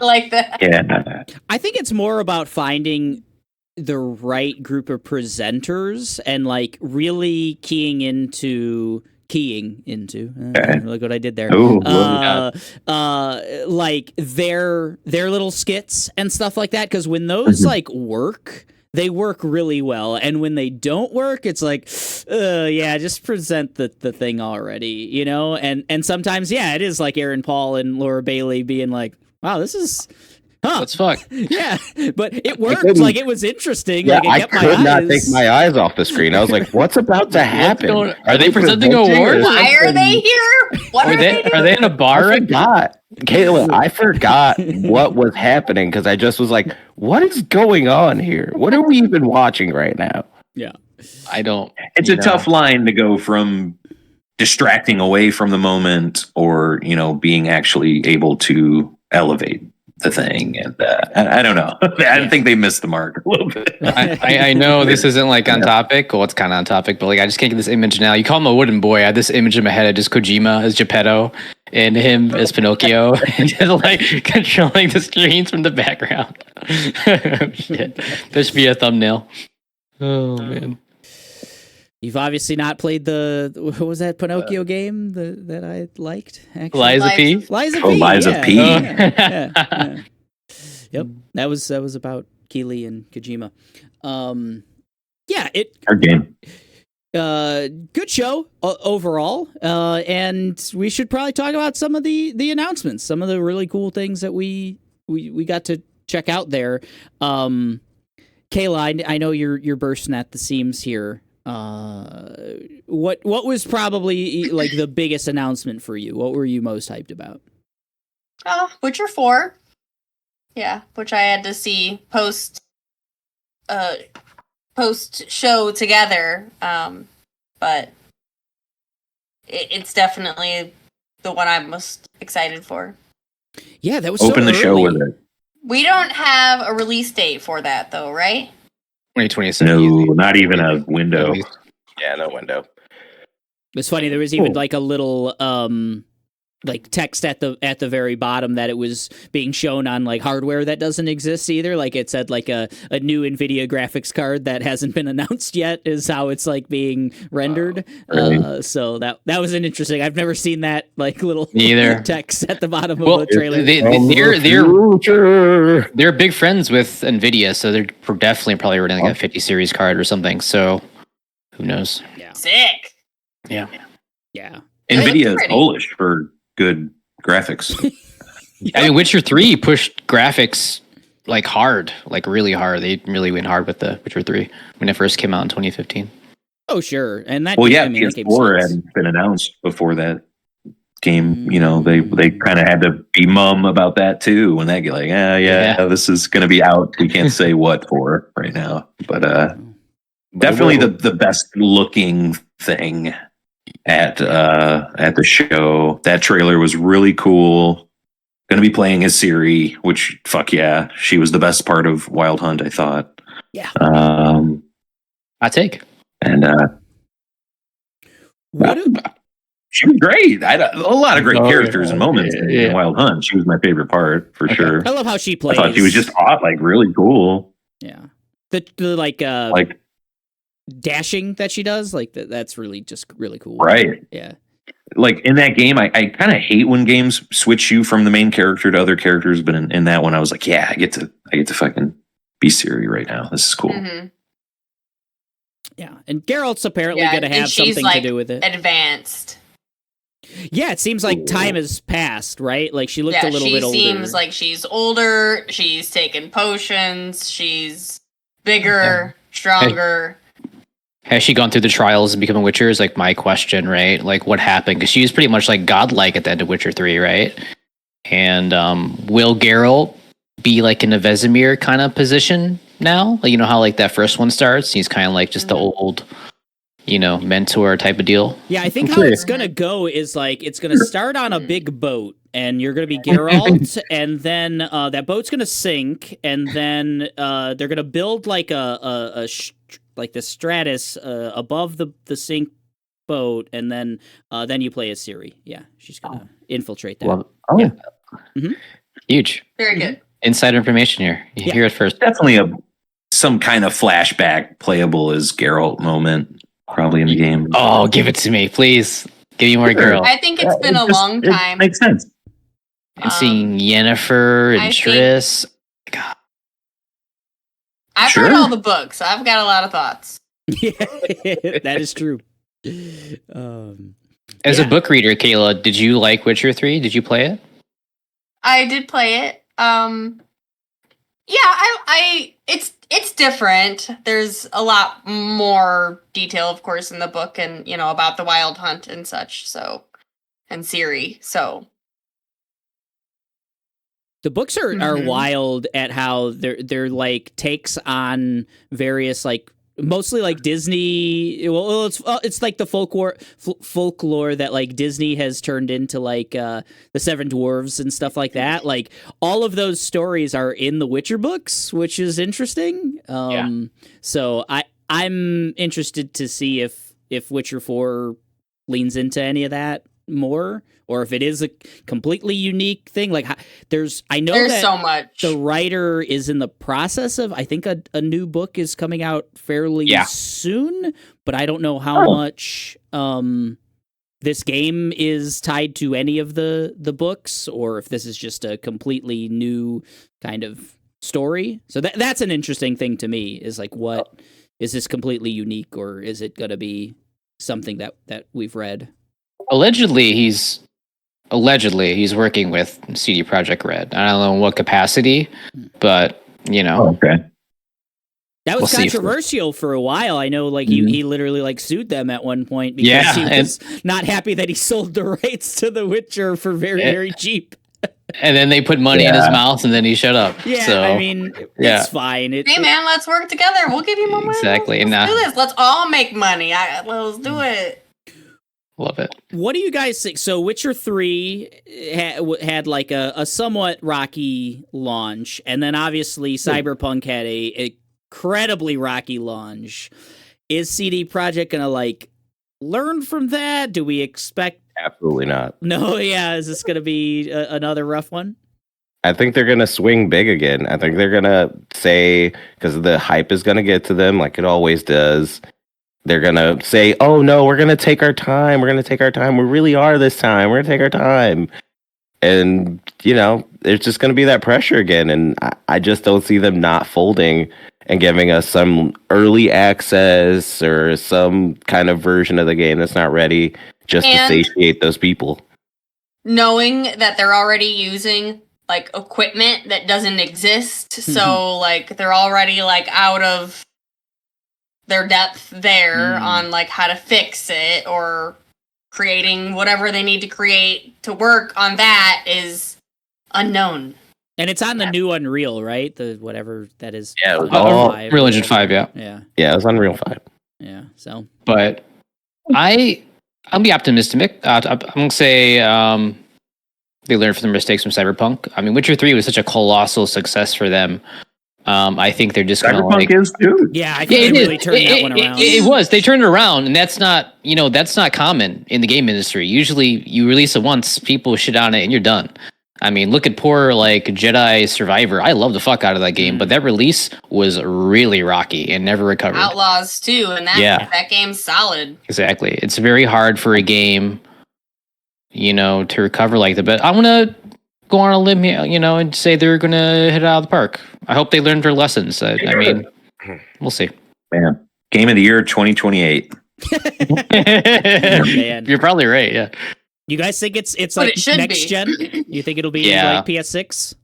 like that. Yeah. I think it's more about finding the right group of presenters and like really keying into look what I did there. Ooh, like their little skits and stuff like that, because when those like work, they work really well, and when they don't work, it's like just present the thing already, and sometimes it is like Aaron Paul and Laura Bailey being like, wow, this is Let's fuck. Yeah, but it worked. Like, it was interesting. Yeah, like, I could not take my eyes off the screen. I was like, what's about to happen? Are they presenting awards? Why are they here? What are they doing? Are they in a bar? I forgot. Kayla, I forgot what was happening because I just was like, what is going on here? What are we even watching right now? Yeah. I don't. It's a tough line to go from distracting away from the moment or, being actually able to elevate the thing, and I don't know. I think they missed the mark a little bit. I know this isn't like on topic. Well, it's kind of on topic, but like I just can't get this image now. You call him a wooden boy. I had this image in my head of just Kojima as Geppetto and him as Pinocchio, and just like controlling the screens from the background. Shit. There should be a thumbnail. Oh man. You've obviously not played what was that Pinocchio game that I liked? Actually, Liza P. Liza P. Oh, Liza yeah. P. Yeah. Yep, that was about Keeley and Kojima. Our game. Good show overall, and we should probably talk about some of the announcements, some of the really cool things that we got to check out there. Kayla, I know you're bursting at the seams here. What was probably like the biggest announcement for you? What were you most hyped about? Witcher 4. Yeah, which I had to see post show together. But it's definitely the one I'm most excited for. Yeah, that was Open so the show early. with it. We don't have a release date for that though, right? 2027. No, not even a window. Yeah, no window. It's funny. There was even like a little like text at the very bottom that it was being shown on like hardware that doesn't exist either. Like it said like a new NVIDIA graphics card that hasn't been announced yet is how it's like being rendered. Really? So that was an interesting. I've never seen that like little Neither. text at the bottom of the trailer. They're big friends with NVIDIA, so they're definitely probably running like a 50 series card or something. So who knows? Yeah. Sick. Yeah. NVIDIA is pretty. Polish for good graphics. I mean, Witcher 3 pushed graphics like hard, like really hard. They really went hard with the Witcher 3 when it first came out in 2015. Oh sure, and that. Well, yeah, I mean, that game PS4 sucks. hadn't been announced before that game. You know, they kind of had to be mum about that too. When they get like, Yeah. this is going to be out. We can't say what for right now, but definitely the best looking thing at the show. That trailer was really cool. Going to be playing as Ciri, which fuck yeah, she was the best part of Wild Hunt, I thought. Yeah. I take. And she was great. I had a lot of great characters and moments in Wild Hunt. She was my favorite part for sure. I love how she plays. I thought she was just hot, like really cool. Yeah. The like dashing that she does, like that's really just really cool. Right. Yeah. Like in that game, I kind of hate when games switch you from the main character to other characters, but in that one, I was like, yeah, I get to fucking be Ciri right now. This is cool. Mm-hmm. Yeah, and Geralt's apparently going to have something to do with it. Advanced. Yeah, it seems like time has passed, right? Like she looked a little bit older. She seems like she's older. She's taken potions. She's bigger, stronger. Has she gone through the trials and become a Witcher is like my question, right? Like what happened? Because she was pretty much like godlike at the end of Witcher 3, right? And will Geralt be like in a Vesemir kind of position now? Like, you know how like that first one starts? He's kind of like just the old, mentor type of deal. Yeah, I think how it's going to go is like it's going to start on a big boat and you're going to be Geralt and then that boat's going to sink and then they're going to build like like the stratus above the sink boat, and then you play as Ciri. Yeah, she's gonna infiltrate that. Well, yeah. Mm-hmm. Huge. Very good. Inside information here. You hear it first. Definitely some kind of flashback playable as Geralt moment, probably in the game. Oh, give it to me, please. Give me more Geralt. I think it's been a long time. It makes sense. And seeing Yennefer and Triss. God. I've read all the books. I've got a lot of thoughts. Yeah, that is true. As a book reader, Kayla, did you like Witcher 3? Did you play it? I did play it. It's different. There's a lot more detail, of course, in the book and, about the Wild Hunt and such, and Ciri, so. The books are wild at how they're like takes on various like mostly like Disney. Well, it's like the folklore that like Disney has turned into like the Seven Dwarves and stuff like that. Like all of those stories are in the Witcher books, which is interesting. So I'm interested to see if Witcher 4 leans into any of that more, or if it is a completely unique thing. Like there's that so much. the writer is in the process of, I think a new book is coming out fairly soon, but I don't know how much this game is tied to any of the books, or if this is just a completely new kind of story. So that's an interesting thing to me, is like, what is this completely unique, or is it going to be something that we've read? Allegedly, he's working with CD Projekt Red. I don't know in what capacity, but okay. That was controversial for a while. I know, like he literally like sued them at one point because he was not happy that he sold the rights to The Witcher for very, very cheap. And then they put money in his mouth, and then he shut up. Yeah, so, I mean, it's fine. Hey, man, let's work together. We'll give you more money. Exactly. Let's do this. Let's all make money. Let's do it. Love it. What do you guys think? So Witcher 3 had like a somewhat rocky launch, and then obviously Cyberpunk had a incredibly rocky launch. Is CD Projekt going to like learn from that? Do we expect... Absolutely not. No, yeah. Is this going to be another rough one? I think they're going to swing big again. I think they're going to say, because the hype is going to get to them like it always does. They're going to say, oh, no, we're going to take our time. We're going to take our time. We really are this time. We're going to take our time. And, there's just going to be that pressure again. And I just don't see them not folding and giving us some early access or some kind of version of the game that's not ready just to satiate those people. Knowing that they're already using like equipment that doesn't exist. So like they're already like out of their depth there on like how to fix it, or creating whatever they need to create to work on that is unknown. And it's on the new Unreal, right? The whatever that is. Yeah, it was all Unreal Engine 5, Yeah, it was Unreal 5. Yeah, so. But I'll be optimistic. I'm going to say they learned from their mistakes from Cyberpunk. I mean, Witcher 3 was such a colossal success for them. I think they're just going to like... Cyberpunk is too. Yeah, I think they really turned that one around. It was. They turned it around, and that's not common in the game industry. Usually, you release it once, people shit on it, and you're done. I mean, look at poor like Jedi Survivor. I love the fuck out of that game, but that release was really rocky and never recovered. Outlaws too, and that game's solid. Exactly. It's very hard for a game, to recover like that. But I'm gonna go on a limb here, and say they're gonna hit it out of the park. I hope they learned their lessons. I mean, we'll see. Man, Game of the Year 2028. Man. You're probably right. Yeah. You guys think it's like next gen? You think it'll be like PS6?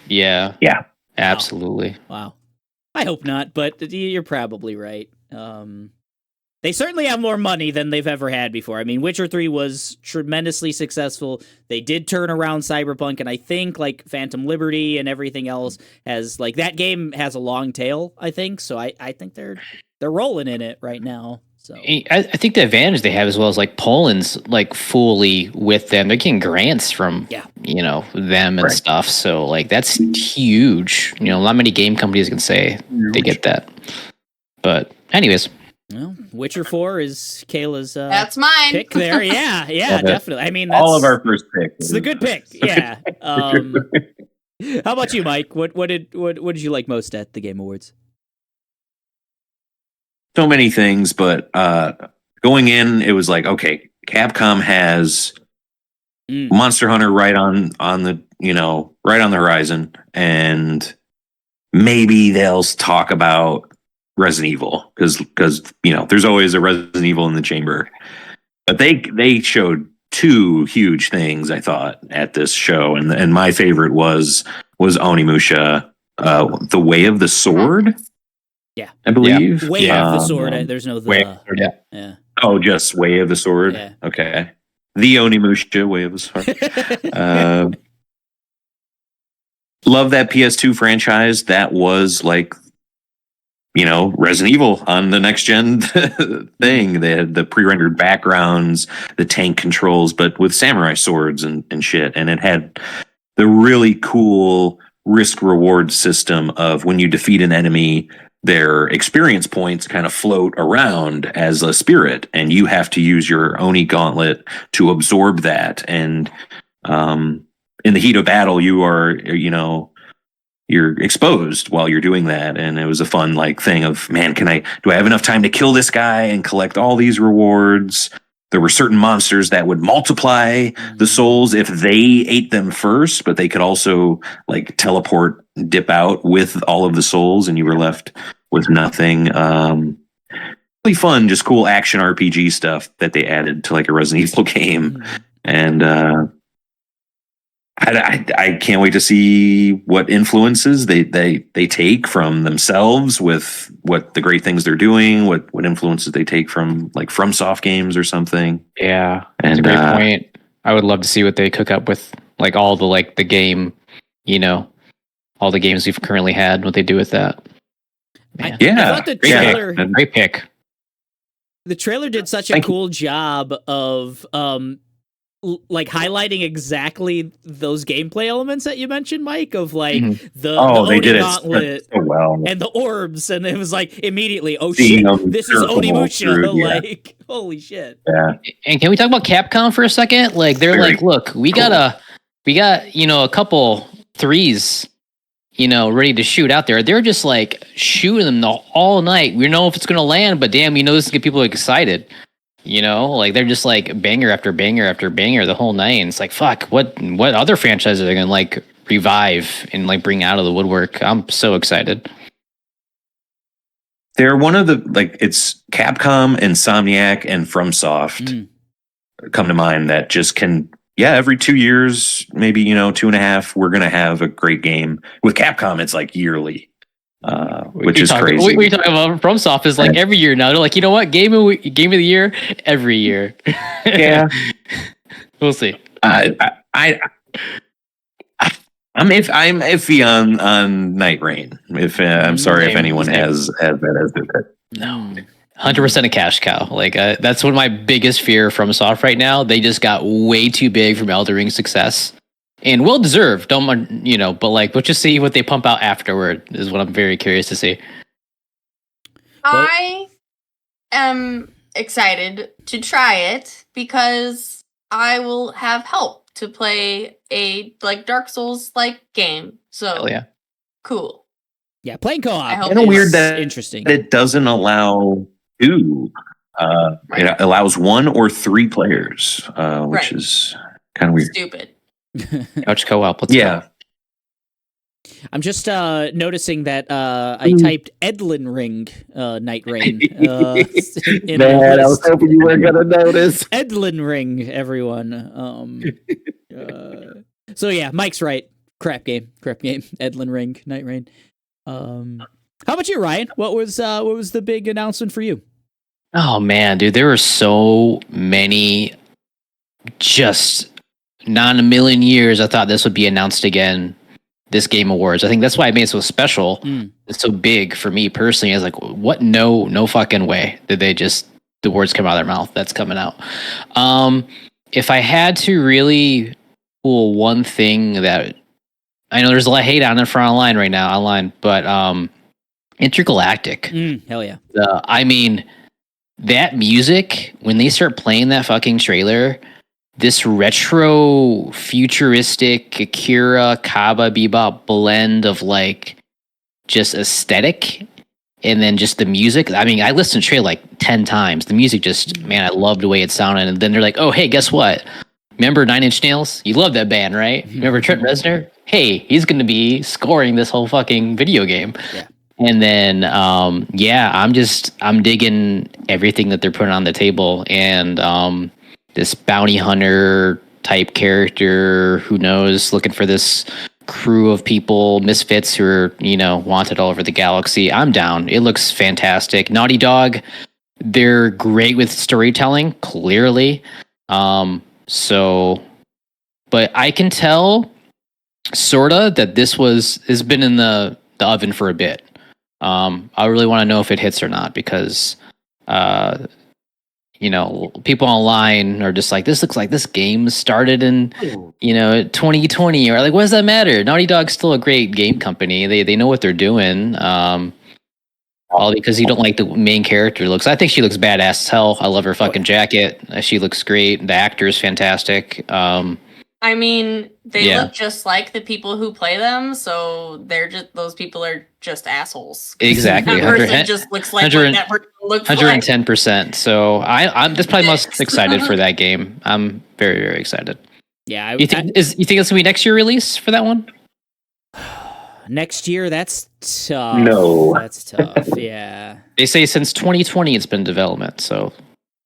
Yeah. Yeah. Absolutely. Wow. I hope not, but you're probably right. They certainly have more money than they've ever had before. I mean, Witcher 3 was tremendously successful. They did turn around Cyberpunk, and I think like Phantom Liberty and everything else has like that game has a long tail, I think. So I think they're rolling in it right now. So I think the advantage they have as well is like Poland's like fully with them. They're getting grants from them and stuff. So like that's huge. Not many game companies can say they get that. But anyways. Well, Witcher 4 is Kayla's that's mine pick there. Yeah, definitely. I mean, that's, all of our first picks. It's a good pick. Yeah. How about you, Mike? What did you like most at the Game Awards? So many things, but going in, it was like, okay, Capcom has Monster Hunter right on the right on the horizon, and maybe they'll talk about Resident Evil because there's always a Resident Evil in the chamber. But they showed two huge things, I thought, at this show, and my favorite was Onimusha, The Way of the Sword. Yeah, I believe. Way of the Sword. There's no the. Way, yeah. Oh, just Way of the Sword. Yeah. Okay. The Onimusha, Way of the Sword. Love that PS2 franchise. That was like Resident Evil on the next gen thing. They had the pre-rendered backgrounds, the tank controls, but with samurai swords and shit. And it had the really cool risk reward system of when you defeat an enemy, their experience points kind of float around as a spirit, and you have to use your Oni gauntlet to absorb that. And in the heat of battle, you're exposed while you're doing that. And it was a fun thing of, man, do I have enough time to kill this guy and collect all these rewards? There were certain monsters that would multiply the souls if they ate them first, but they could also teleport, dip out with all of the souls, and you were left with nothing. Really fun, just cool action RPG stuff that they added to a Resident Evil game. And I can't wait to see what influences they take from themselves with what the great things they're doing, what influences they take from FromSoft games or something. Yeah, that's a great point. I would love to see what they cook up with all the game, all the games we've currently had, what they do with that. I thought the trailer, great pick. The trailer did such a cool job of highlighting exactly those gameplay elements that you mentioned, Mike, of the Oni gauntlet so well, and the orbs, and it was immediately, oh shit, this is Onimusha, holy shit. Yeah. And can we talk about Capcom for a second? They're look, we got a couple threes, ready to shoot out there. They're just shooting them all night. We don't know if it's gonna land, but damn, this is get people excited. They're just banger after banger after banger the whole night. And it's fuck, what other franchises are gonna revive and bring out of the woodwork? I'm so excited. They're one of the it's Capcom, Insomniac, and FromSoft come to mind that just can every 2 years, maybe 2.5, we're gonna have a great game. With Capcom, it's yearly. Which is crazy. What you're talking about FromSoft is every year now. They're you know what? Game of the year every year. Yeah. We'll see. I'm iffy on Nightreign. I'm sorry if anyone has that as their pick. No. 100% a cash cow. That's one of my biggest fear from FromSoft right now. They just got way too big from Elden Ring success. And well deserved, but we'll just see what they pump out afterward is what I'm very curious to see. I am excited to try it because I will have help to play a Dark Souls game. So hell yeah. Cool. Yeah, playing co-op. Kind of weird that interesting. It doesn't allow two. It allows 1 or 3 players, which is kind of weird. Stupid. Couch co-op. Let's go. I'm just noticing that I typed Edlen Ring Nightreign. Man, I was hoping you weren't gonna notice. Edlen Ring, everyone. So yeah, Mike's right. Crap game. Edlen Ring Nightreign. How about you, Ryan? What was the big announcement for you? Oh man, dude, there were so many. Just not in a million years, I thought this would be announced again. This Game Awards. I think that's why it made it so special. It's so big for me personally. I was what? No fucking way did the words come out of their mouth. That's coming out. If I had to really pull one thing that I know there's a lot of hate on it for online, but Intergalactic. Hell yeah. That music, when they start playing that fucking trailer, this retro futuristic Akira Kaba Bebop blend of just aesthetic and then just the music. I listened to the trailer 10 times. The music I loved the way it sounded. And then they're oh, hey, guess what? Remember 9 Inch Nails? You love that band, right? Remember Trent Reznor? Hey, he's going to be scoring this whole fucking video game. Yeah. And then, I'm digging everything that they're putting on the table. And this bounty hunter type character, who knows, looking for this crew of people, misfits who are, wanted all over the galaxy. I'm down. It looks fantastic. Naughty Dog, they're great with storytelling, clearly. But I can tell, sorta, that this has been in the oven for a bit. I really want to know if it hits or not because, people online are just like, this looks like this game started in, 2020 or like, what does that matter? Naughty Dog's still a great game company. They know what they're doing. All because you don't like the main character looks. I think she looks badass as hell. I love her fucking jacket. She looks great. The actor is fantastic. I mean, they Yeah. look just like the people who play them, so those people are just assholes. Exactly. That person just looks like what that person looks like. 110%. So I'm just probably most excited for that game. I'm very, very excited. Yeah. You think it's gonna be next year release for that one? Next year, that's tough. No. That's tough. Yeah. They say since 2020 it's been in development. So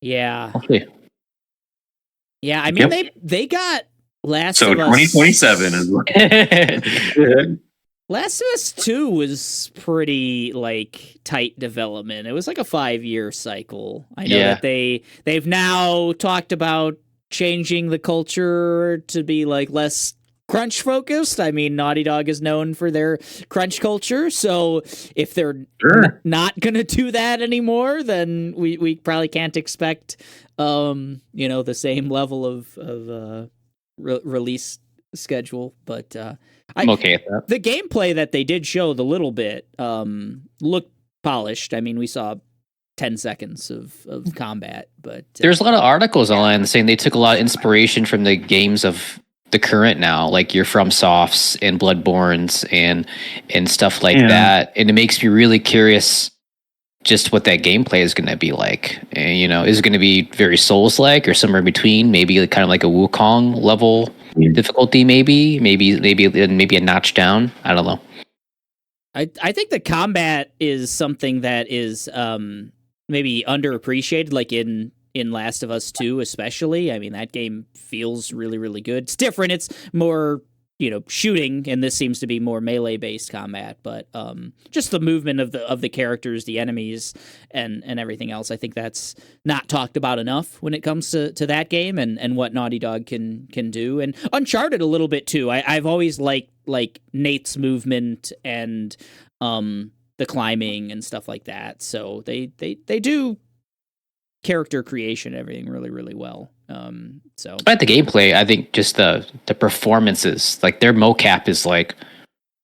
Yeah. we'll see. Yeah. I mean, Yep. they got Last So of Us 2027 is what. Last of Us 2 was pretty tight development. It was like a 5-year cycle. I know that they've now talked about changing the culture to be less crunch focused. I mean, Naughty Dog is known for their crunch culture, so if they're not going to do that anymore, then we probably can't expect the same level of release schedule, but I'm okay with that. The gameplay that they did show the little bit looked polished. I mean, we saw 10 seconds of combat, but there's a lot of articles online saying they took a lot of inspiration from the games of the current now, like your From Softs and Bloodborns and stuff like that, and it makes me really curious just what that gameplay is going to be like. And, is it going to be very Souls-like or somewhere in between? Maybe kind of like a Wukong level difficulty, maybe a notch down. I don't know. I think the combat is something that is maybe underappreciated, like in Last of Us 2 especially. I mean, that game feels really, really good. It's different. It's more shooting, and this seems to be more melee-based combat, but just the movement of the characters, the enemies, and everything else. I think that's not talked about enough when it comes to that game and what Naughty Dog can do. And Uncharted a little bit too. I've always liked Nate's movement and the climbing and stuff like that. So they do character creation and everything really, really well. So Despite the gameplay, I think just the performances, their mocap is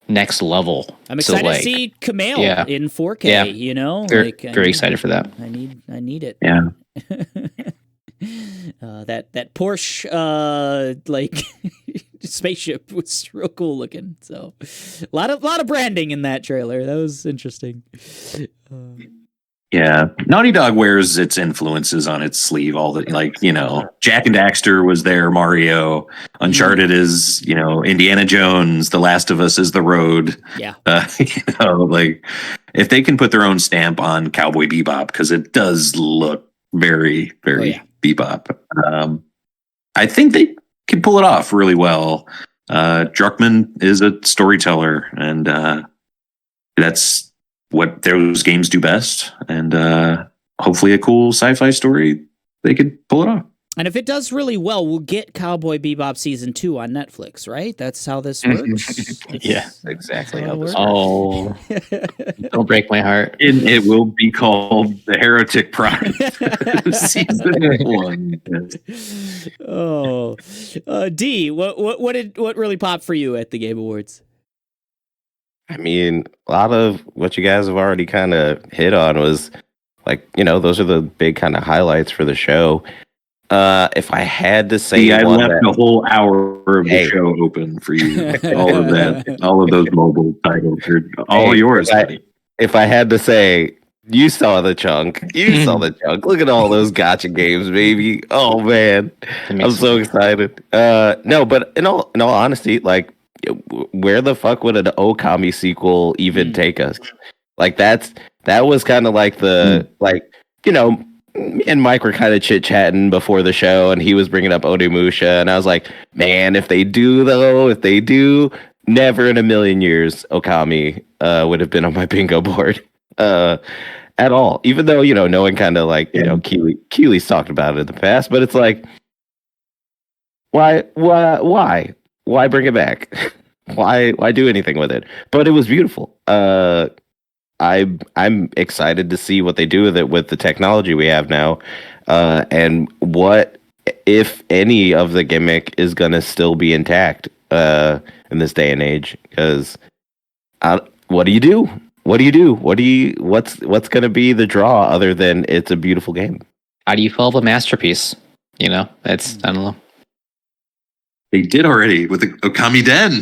next level. I'm excited to see Kumail in 4K. Yeah. Very excited for that. I need it. Yeah. That Porsche spaceship was real cool looking. So a lot of branding in that trailer. That was interesting. Yeah, Naughty Dog wears its influences on its sleeve. All the Jack and Daxter was there. Mario, Uncharted is Indiana Jones. The Last of Us is The Road. Yeah, if they can put their own stamp on Cowboy Bebop, because it does look very, very Bebop. I think they can pull it off really well. Druckmann is a storyteller, and that's what those games do best, and hopefully a cool sci-fi story, they could pull it off. And if it does really well, we'll get Cowboy Bebop Season 2 on Netflix, right? That's how this works? Yeah, exactly how this works. Oh, don't break my heart. It will be called The Heretic Prime Season 1. Oh. D, what really popped for you at the Game Awards? I mean, a lot of what you guys have already kind of hit on was those are the big kind of highlights for the show. If I had to say, I left the whole hour of the show open for you. All of that, all of those mobile titles are all yours. If I had to say, you saw the chunk. You saw the chunk. Look at all those gotcha games, baby. Oh man, I'm so excited. No, but in all honesty, where the fuck would an Okami sequel even take us? That was kind of me and Mike were kind of chit-chatting before the show, and he was bringing up Onimusha, and I was like, man, if they do, never in a million years Okami would have been on my bingo board at all. Even though, knowing kind of Keely's talked about it in the past, but it's why bring it back? Why do anything with it? But it was beautiful. I'm excited to see what they do with it with the technology we have now, and what if any of the gimmick is gonna still be intact in this day and age. Because what do you do? What do you do? What's gonna be the draw other than it's a beautiful game? How do you follow a masterpiece? You know, that's I don't know. They did already with the Okami Den.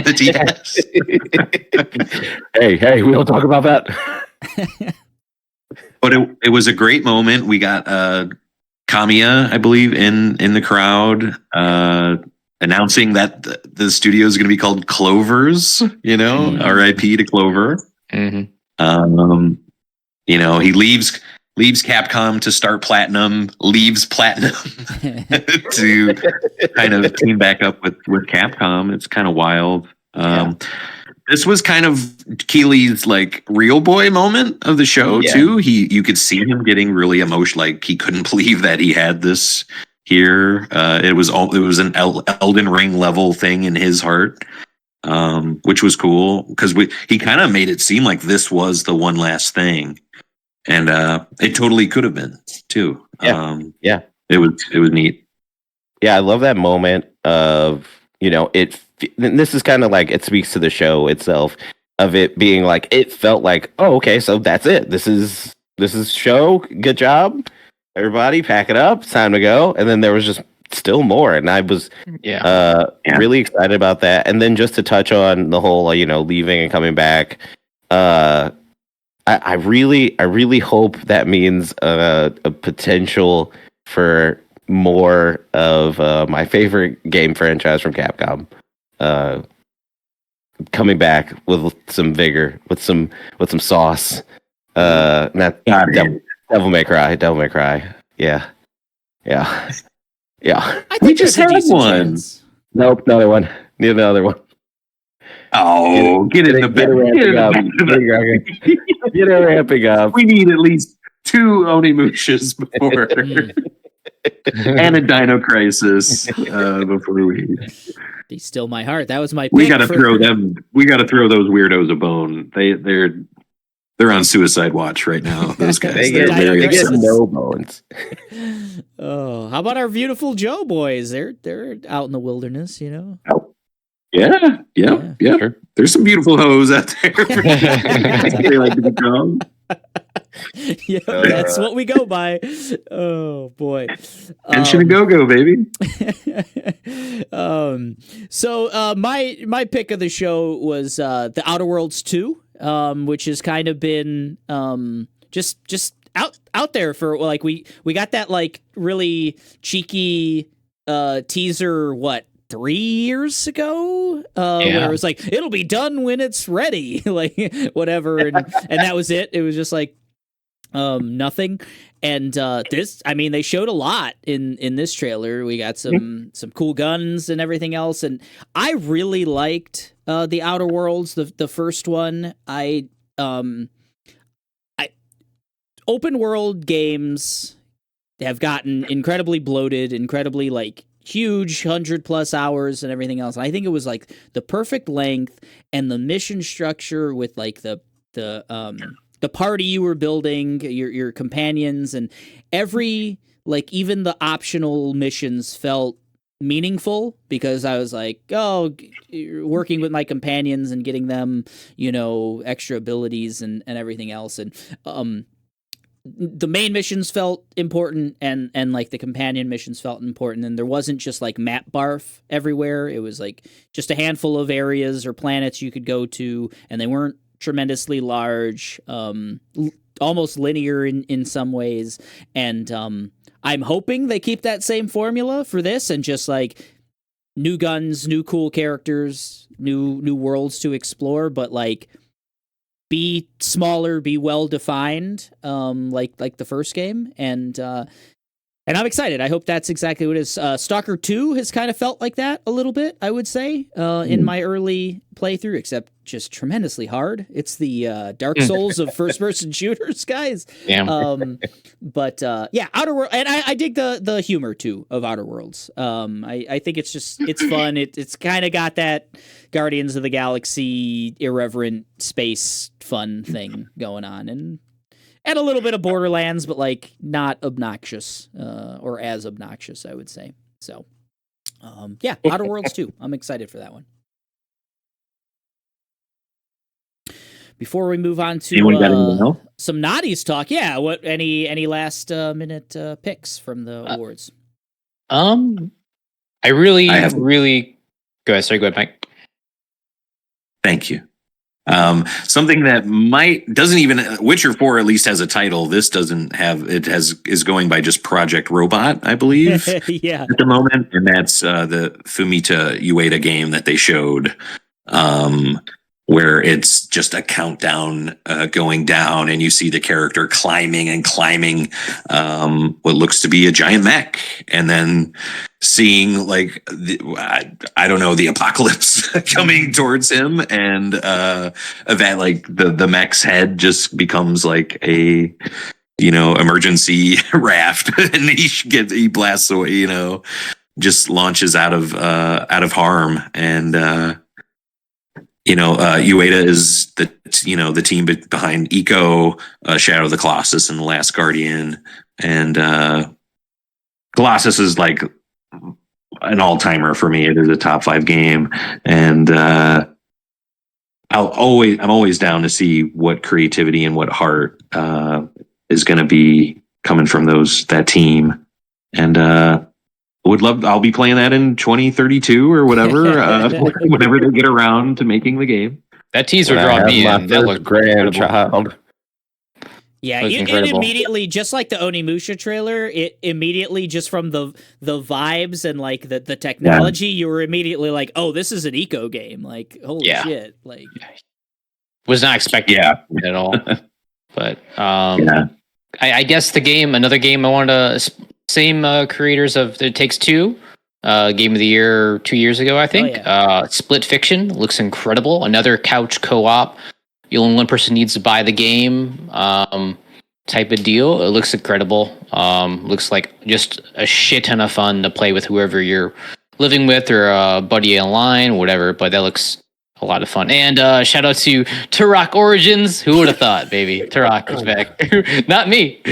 The DS. Hey, we don't talk about that. But it was a great moment. We got Kamiya, I believe, in the crowd, announcing that the studio is going to be called Clovers. You know, R.I.P. to Clover. Mm-hmm. You know, he leaves Capcom to start Platinum, leaves Platinum to kind of team back up with Capcom. It's kind of wild. This was kind of Keely's like real boy moment of the show too. You could see him getting really emotional, like he couldn't believe that he had this here. It was an Elden Ring level thing in his heart, which was cool because he kind of made it seem like this was the one last thing. And it totally could have been too. Yeah. It was neat. Yeah, I love that moment of, you know, and this is kind of like it speaks to the show itself of it being like it felt like, oh, okay, so that's it. This is show. Good job, everybody. Pack it up. It's time to go. And then there was just still more, and I was really excited about that. And then just to touch on the whole, you know, leaving and coming back. I really hope that means a potential for more of my favorite game franchise from Capcom coming back with some vigor, with some sauce. Devil May Cry. Yeah. We just had one. Chance. Nope, another one. Need another one. Oh, get in the bed. Get it ramping up. We need at least 2 Onimushas before and a Dino Crisis before we. Be still my heart. That was my. We got to throw them. We got to throw those weirdos a bone. They're on suicide watch right now. Those guys. they get no bones. Oh, how about our beautiful Joe boys? They're out in the wilderness, you know. Oh. Yeah. Sure. There's some beautiful hoes out there. They like to be called. Yeah, that's what we go by. Oh boy, Tension and go baby. So my pick of the show was the Outer Worlds 2, which has kind of been just out there for like we got that like really cheeky teaser 3 years ago, where it was like it'll be done when it's ready, like whatever, and that was it. It was just like nothing. And they showed a lot in this trailer. We got some cool guns and everything else, and I really liked the Outer Worlds, the first one. Open world games have gotten incredibly bloated, incredibly like huge 100+ hours and everything else. And I think it was like the perfect length, and the mission structure with like the party you were building, your companions, and every like even the optional missions felt meaningful because I was like, oh, working with my companions and getting them, you know, extra abilities and everything else. And the main missions felt important, and like the companion missions felt important, and there wasn't just like map barf everywhere. It was like just a handful of areas or planets you could go to, and they weren't tremendously large, almost linear in some ways. And I'm hoping they keep that same formula for this, and just like new guns, new cool characters, new worlds to explore, but like be smaller, be well defined, like the first game. And And I'm excited. I hope that's exactly what it is. Stalker 2 has kind of felt like that a little bit, I would say, in my early playthrough, except just tremendously hard. It's the Dark Souls of first-person shooters, guys. Yeah. But yeah, Outer World, and I dig the humor too of Outer Worlds. I think it's fun. It's kind of got that Guardians of the Galaxy irreverent space fun thing going on, and a little bit of Borderlands, but like not obnoxious, or as obnoxious, I would say. So, yeah, Outer Worlds 2. I'm excited for that one. Before we move on to some Naughty's talk, yeah. What any last minute picks from the awards? I really go ahead. Sorry, go ahead, Mike. Thank you. Something that doesn't even Witcher 4 at least has a title. This doesn't have it. Is going by just Project Robot, I believe. Yeah. At the moment, and that's the Fumita Ueda game that they showed, where it's just a countdown going down, and you see the character climbing what looks to be a giant mech, and then seeing like I don't know, the apocalypse coming towards him, and that like the mech's head just becomes like a emergency raft, and he blasts away, just launches out of harm, and Ueda is the team behind Eco, Shadow of the Colossus, and The Last Guardian, and Colossus is like an all-timer for me. It is a top 5 game, and I'm always down to see what creativity and what heart is going to be coming from that team, and I'll be playing that in 2032 or whatever, whenever they get around to making the game. That teaser draw me in. That looked grandchild. Yeah, it immediately, just like the Onimusha trailer, it immediately, just from the vibes and like the technology, you were immediately like, oh, this is an eco game. Like, holy shit. Like, was not expecting that at all. But I guess another game I wanted to, same creators of It Takes Two, Game of the Year 2 years ago, I think. Split Fiction looks incredible. Another couch co-op. Only one person needs to buy the game type of deal. It looks incredible. Looks like just a shit ton of fun to play with whoever you're living with or a buddy online, whatever. But that looks a lot of fun. And shout out to Turok Origins. Who would have thought, baby? Turok is back. Not me.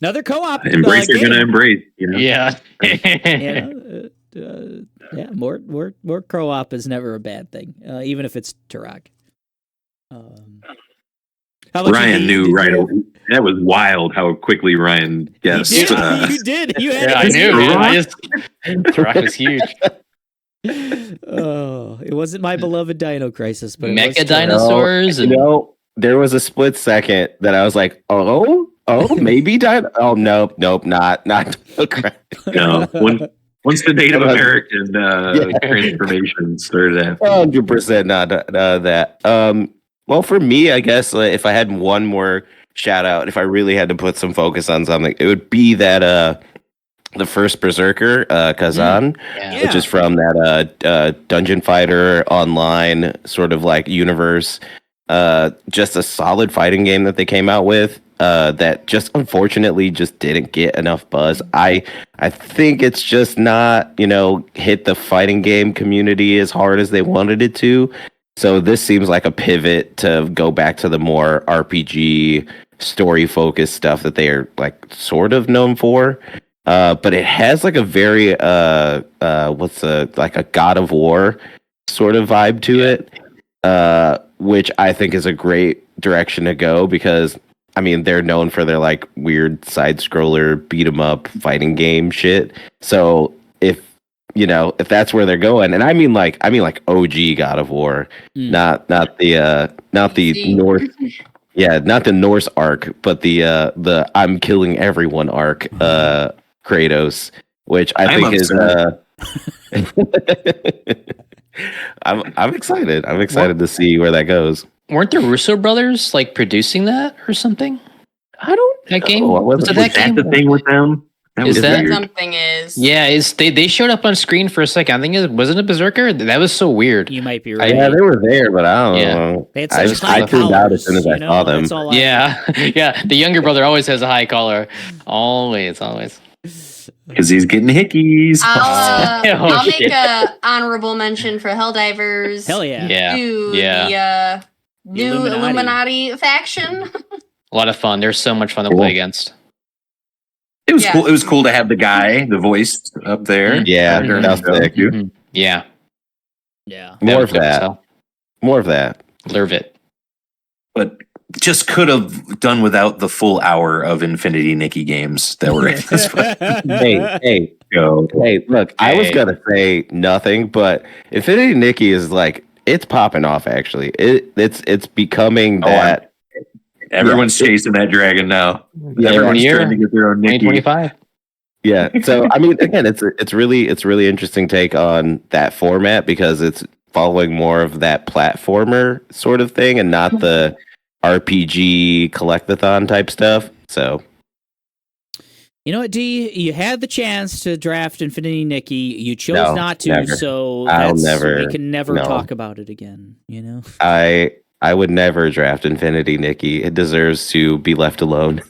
Another co-op. Embrace you're gonna embrace. Yeah. Yeah, more co-op is never a bad thing, even if it's Turok. Ryan knew right away. That was wild how quickly Ryan guessed. You did. You had I knew, man. Turok was huge. Oh, it wasn't my beloved Dino Crisis, but Mecha dinosaurs. There was a split second that I was like, oh, maybe Dino. Oh, nope, not. No, once the Native American transformation started, 100% not that. Well, for me, I guess if I had one more shout out, if I really had to put some focus on something, it would be that the first Berserker, Khazan, which is from that Dungeon Fighter Online sort of like universe. Just a solid fighting game that they came out with. That just unfortunately just didn't get enough buzz. I think it's just not, hit the fighting game community as hard as they wanted it to. So this seems like a pivot to go back to the more RPG story focused stuff that they are like sort of known for. But it has like a very like a God of War sort of vibe to it. Which I think is a great direction to go because I mean, they're known for their like weird side scroller beat 'em up fighting game shit. So if that's where they're going, and I mean like OG God of War, not the North, not the Norse arc, but the I'm killing everyone arc, Kratos, which I think is I'm excited. I'm excited to see where that goes. Weren't the Russo brothers like producing that or something? I don't That know. game- Was was it that that game? the thing with them? That Is was that- weird. Something is. Yeah, they showed up on screen for a second. I think wasn't it Berserker? That was so weird. You might be right. Yeah, they were there, but I don't Yeah. know. They had I such high tuned out as collars, soon as I you know? saw them. That's all I- Yeah, yeah. The younger brother always has a high collar. Always. Because he's getting hickeys. I'll make shit. a honorable mention for Helldivers. Hell yeah. Yeah, To yeah. the new Illuminati. Illuminati faction. A lot of fun. They're so much fun to Cool. play against. It was Yeah. cool. It was cool to have the guy, the voice up there. Yeah, during that's the show. sick. Mhm. Yeah, Yeah. More was of good as that. hell. More of that. Love it. But just could have done without the full hour of Infinity Nikki games that were in this Hey, show. look, I was Hey. gonna say nothing, but Infinity Nikki is like it's popping off. Actually, it's becoming Oh, that. Everyone's chasing that dragon now. Yeah, Everyone's year, trying to get their own Nikki. 2025. Yeah. So I mean, again, it's really interesting take on that format because it's following more of that platformer sort of thing and not the RPG collectathon type stuff. So You know what, D? You had the chance to draft Infinity Nikki. You chose No, not to, never. so I'll that's, never- we can never no. talk about it again, you know? I would never draft Infinity Nikki. It deserves to be left alone.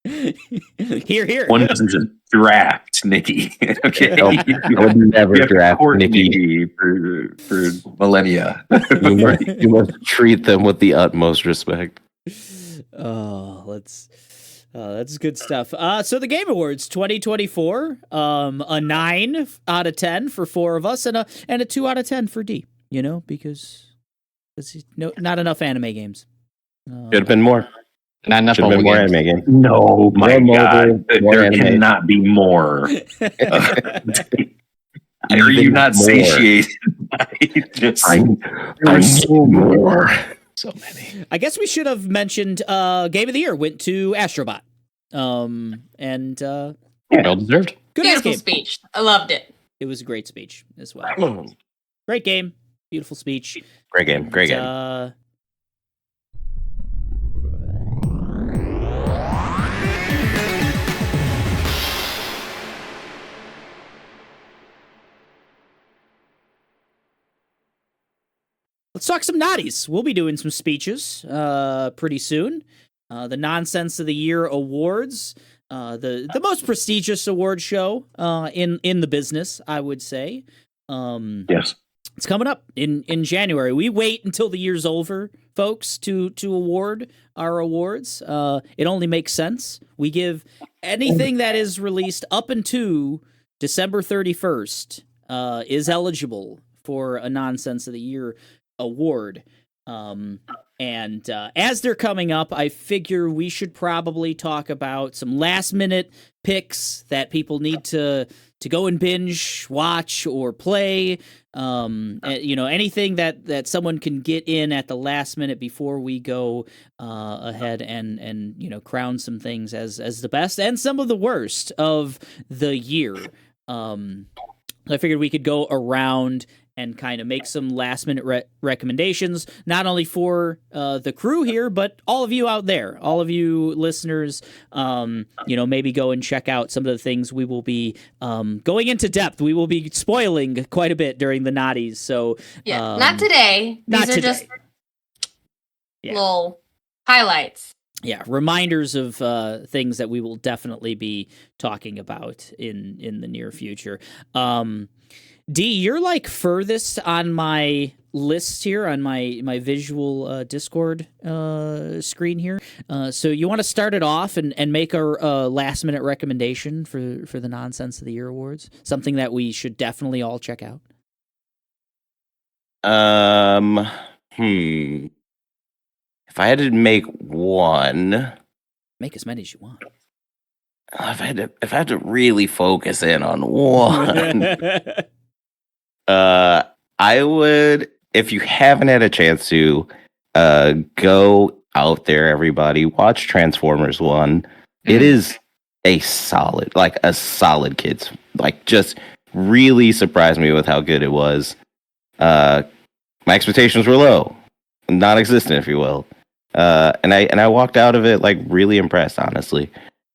Here. One doesn't just draft Nikki. Okay. Nope. I would never You have to draft court Nikki. Nikki for millennia. You must treat them with the utmost respect. Oh, that's good stuff. So the Game Awards 2024, a 9 out of 10 for 4 of us, and a 2 out of 10 for D. You know, because not enough anime games. Should have been more. Not enough Should have been mobile more games. anime games. No, my More God. mobile, more There anime. cannot be more. Are you Even not more. satiated by just more. So many. I guess we should have mentioned Game of the Year went to Astrobot. And Well deserved. good ass Beautiful game. speech. I loved it. It was a great speech as well. Great game. Beautiful speech. Great game. Great game. Let's talk some naughties. We'll be doing some speeches pretty soon. The Nonsense of the Year Awards, the most prestigious award show in the business, I would say. yes. It's coming up in January. We wait until the year's over, folks, to award our awards. It only makes sense. We give anything that is released up until December 31st is eligible for a Nonsense of the Year award. And as they're coming up, I figure we should probably talk about some last minute picks that people need to go and binge, watch, or play. You know, anything that someone can get in at the last minute before we go ahead and you know, crown some things as the best and some of the worst of the year. I figured we could go around and kind of make some last minute recommendations, not only for the crew here, but all of you out there, all of you listeners, you know, maybe go and check out some of the things we will be going into depth. We will be spoiling quite a bit during the naughties. So Yeah, not today. not These are today. just Yeah. little highlights. Yeah, reminders of things that we will definitely be talking about in the near future. D, you're like furthest on my list here on my visual Discord screen here. So you want to start it off and make our last minute recommendation for the Nonsense of the Year Awards? Something that we should definitely all check out. If I had to make one, Make as many as you want. if I had to really focus in on one, I would, if you haven't had a chance to, go out there, everybody, watch Transformers 1. It is a solid kids, like, just really surprised me with how good it was. My expectations were low, non-existent, if you will. And I walked out of it like really impressed, honestly.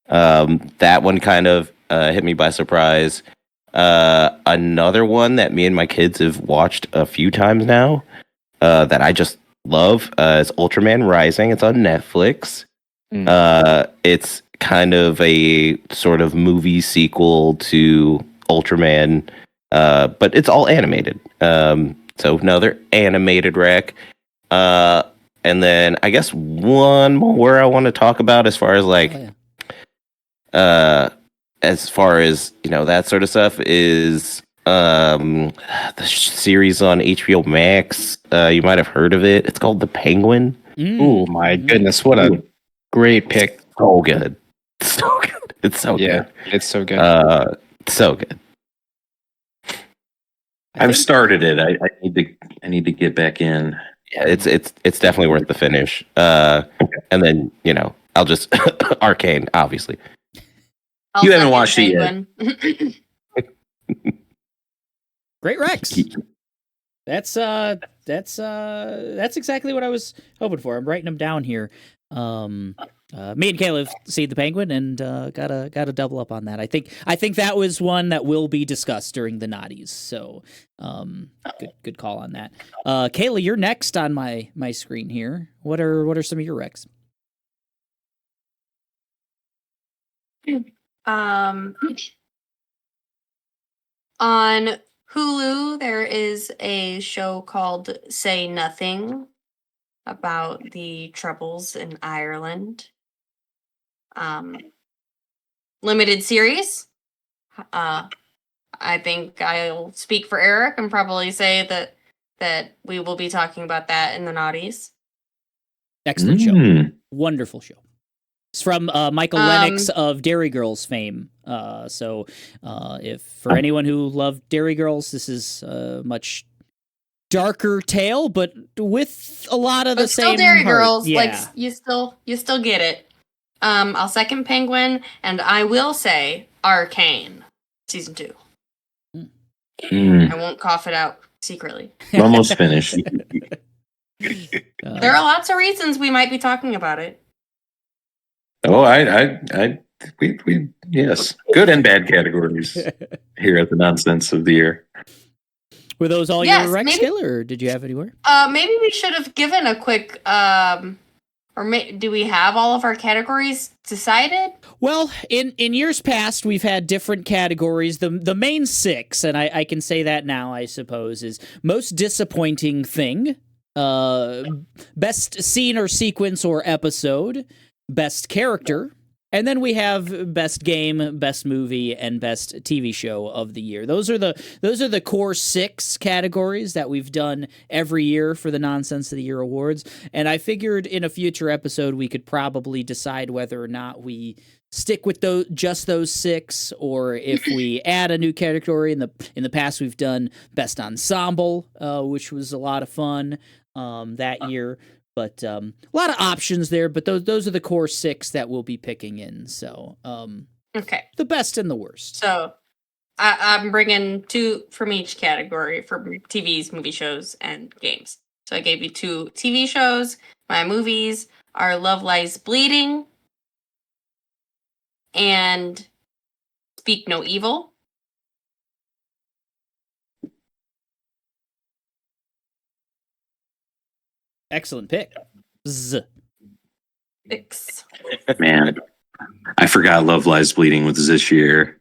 That one kind of hit me by surprise. Another one that me and my kids have watched a few times now, that I just love, is Ultraman Rising. It's on Netflix. It's kind of a sort of movie sequel to Ultraman, but it's all animated. So another animated rec. And then I guess one more I want to talk about as far as like, as far as, you know, that sort of stuff is the series on HBO Max. You might have heard of it. It's called The Penguin. Oh my goodness, what a great pick. So good. So good. It's so good. It's so good. So good. I've started it. I need to get back in. Yeah, it's definitely worth the finish. And then, you know, I'll just Arcane, obviously. You haven't watched it yet. Great Rex. That's exactly what I was hoping for. I'm writing them down here. Me and Kayla have seen The Penguin and gotta double up on that. I think that was one that will be discussed during the Naughties. So good call on that. Kayla, you're next on my screen here. What are some of your recs? On Hulu, there is a show called Say Nothing about the troubles in Ireland. Limited series. I think I'll speak for Eric and probably say that we will be talking about that in the Naughties. Excellent show. Wonderful show. It's from Michael Lennox of Dairy Girls fame. So if for anyone who loved Dairy Girls, this is a much darker tale, but with a lot of the same Dairy heart. Girls, yeah. like you still get it. I'll second Penguin, and I will say Arcane season 2. I won't cough it out secretly. Almost finished. There are lots of reasons we might be talking about it. Oh, we yes, good and bad categories here at the Nonsense of the Year. Were those all your Rex skill, or did you have anywhere? Maybe we should have given a quick. Do we have all of our categories decided? Well, in years past, we've had different categories. The main 6, and I can say that now, I suppose, is most disappointing thing, best scene or sequence or episode, best character, and then we have best game, best movie, and best TV show of the year. Those are the core 6 categories that we've done every year for the Nonsense of the Year awards. And I figured in a future episode we could probably decide whether or not we stick with just those 6, or if we add a new category. In the past, we've done best ensemble, which was a lot of fun that year. But a lot of options there, but those are the core 6 that we'll be picking in. So, okay, the best and the worst. So, I'm bringing 2 from each category for TVs, movie shows, and games. So I gave you 2 TV shows. My movies are Love Lies Bleeding and Speak No Evil. Excellent pick. Man, I forgot Love Lies Bleeding was this year.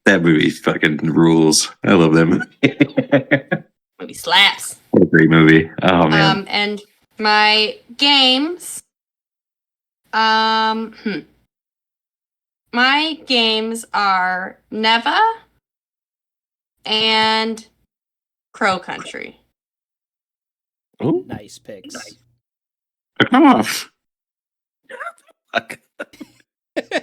That movie fucking rules. I love that movie. Movie slaps. What a great movie. Oh, man. And my games. My games are Neva and Crow Country. Ooh. Nice picks. Come off. The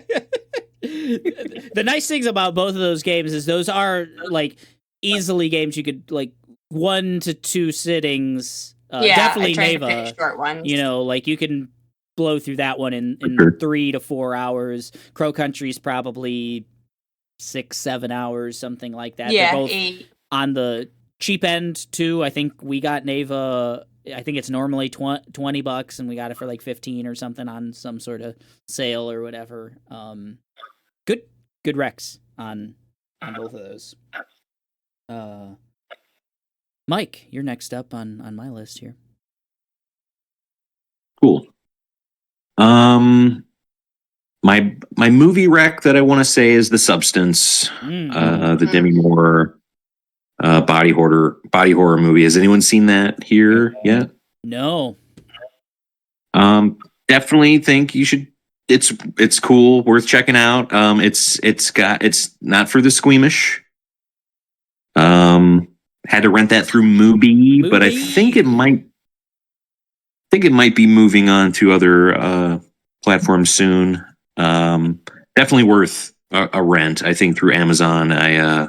nice things about both of those games is those are like easily games you could like 1 to 2 sittings. Definitely Neva. Short ones. You know, like you can blow through that one in 3 to 4 hours. Crow Country's probably 6-7 hours, something like that. Yeah, they're both 8. on the cheap end too. I think we got Neva I think it's normally $20, and we got it for like 15 or something on some sort of sale or whatever. Good recs on both of those. Mike, you're next up on my list here. Cool. My movie rec that I want to say is The Substance, the Demi Moore body horror movie. Has anyone seen that here yet? No. Definitely think you should. It's cool, worth checking out. It's not for the squeamish. Had to rent that through Mubi, but I think it might be moving on to other platforms soon. Definitely worth a rent. I think through Amazon, I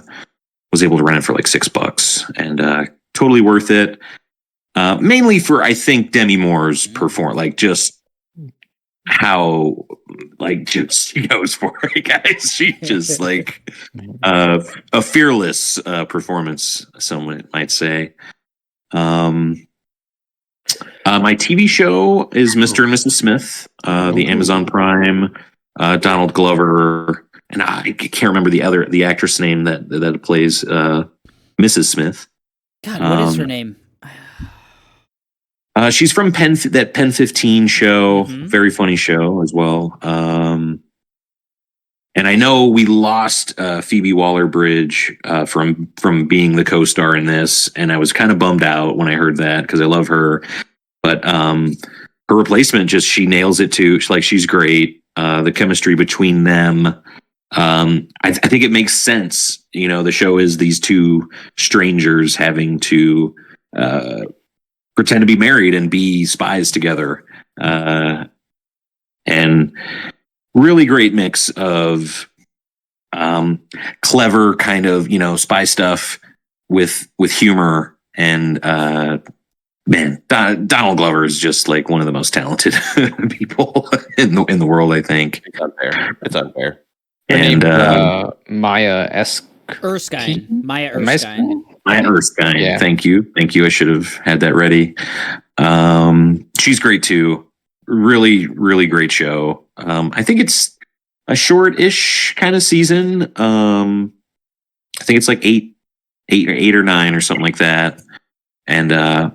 was able to rent it for like $6, and totally worth it. Mainly for, I think, Demi Moore's perform, like just how just she goes for it, guys. She just like a fearless performance, someone might say. My TV show is Mr. and Mrs. Smith, the Amazon Prime, Donald Glover, and I can't remember the actress name that plays Mrs. Smith. God, what is her name? She's from Pen 15 show, very funny show as well. And I know we lost Phoebe Waller-Bridge from being the co-star in this, and I was kind of bummed out when I heard that because I love her. But her replacement, she nails it too. She's great. The chemistry between them, I think it makes sense. The show is these two strangers having to pretend to be married and be spies together, and really great mix of clever kind of spy stuff with humor. And man, Donald Glover is just like one of the most talented people in the world, I think. It's unfair. And Maya Erskine. Maya Erskine. Maya Erskine. Yeah. Thank you. I should have had that ready. She's great too. Really, really great show. I think it's a short-ish kind of season. I think it's like eight or 9 or something like that. And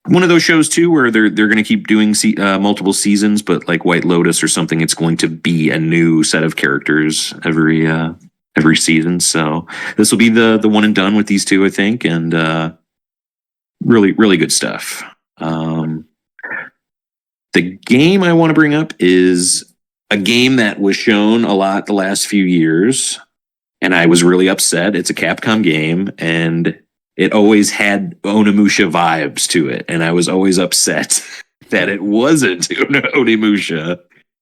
one of those shows too where they're going to keep doing multiple seasons, but like White Lotus or something, it's going to be a new set of characters every season. So this will be the one and done with these two, I think, and really, really good stuff. The game I want to bring up is a game that was shown a lot the last few years, and I was really upset. It's a Capcom game, and it always had Onimusha vibes to it, and I was always upset that it wasn't Onimusha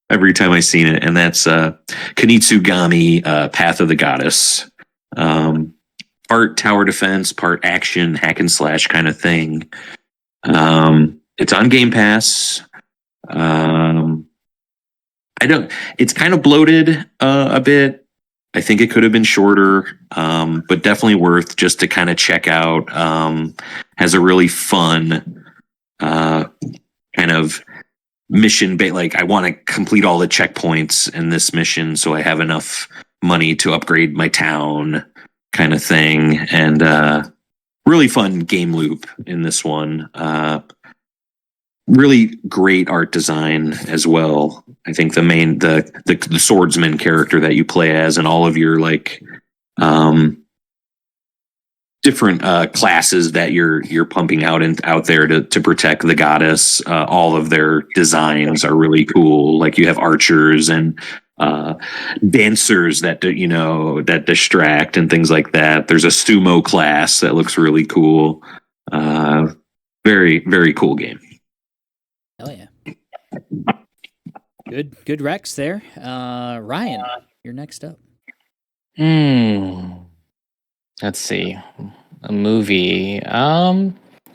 every time I seen it, and that's Kunitsugami, Path of the Goddess. Part tower defense, part action, hack and slash kind of thing. It's on Game Pass. It's kind of bloated a bit. I think it could have been shorter, but definitely worth just to kind of check out. Has a really fun kind of mission, like I want to complete all the checkpoints in this mission so I have enough money to upgrade my town kind of thing. And really fun game loop in this one. Really great art design as well. I think the swordsman character that you play as, and all of your like different classes that you're pumping out there to protect the goddess. All of their designs are really cool. Like you have archers and dancers that that distract and things like that. There's a sumo class that looks really cool. Very, very cool game. Hell yeah. Good recs there. Ryan, you're next up. Let's see. A movie.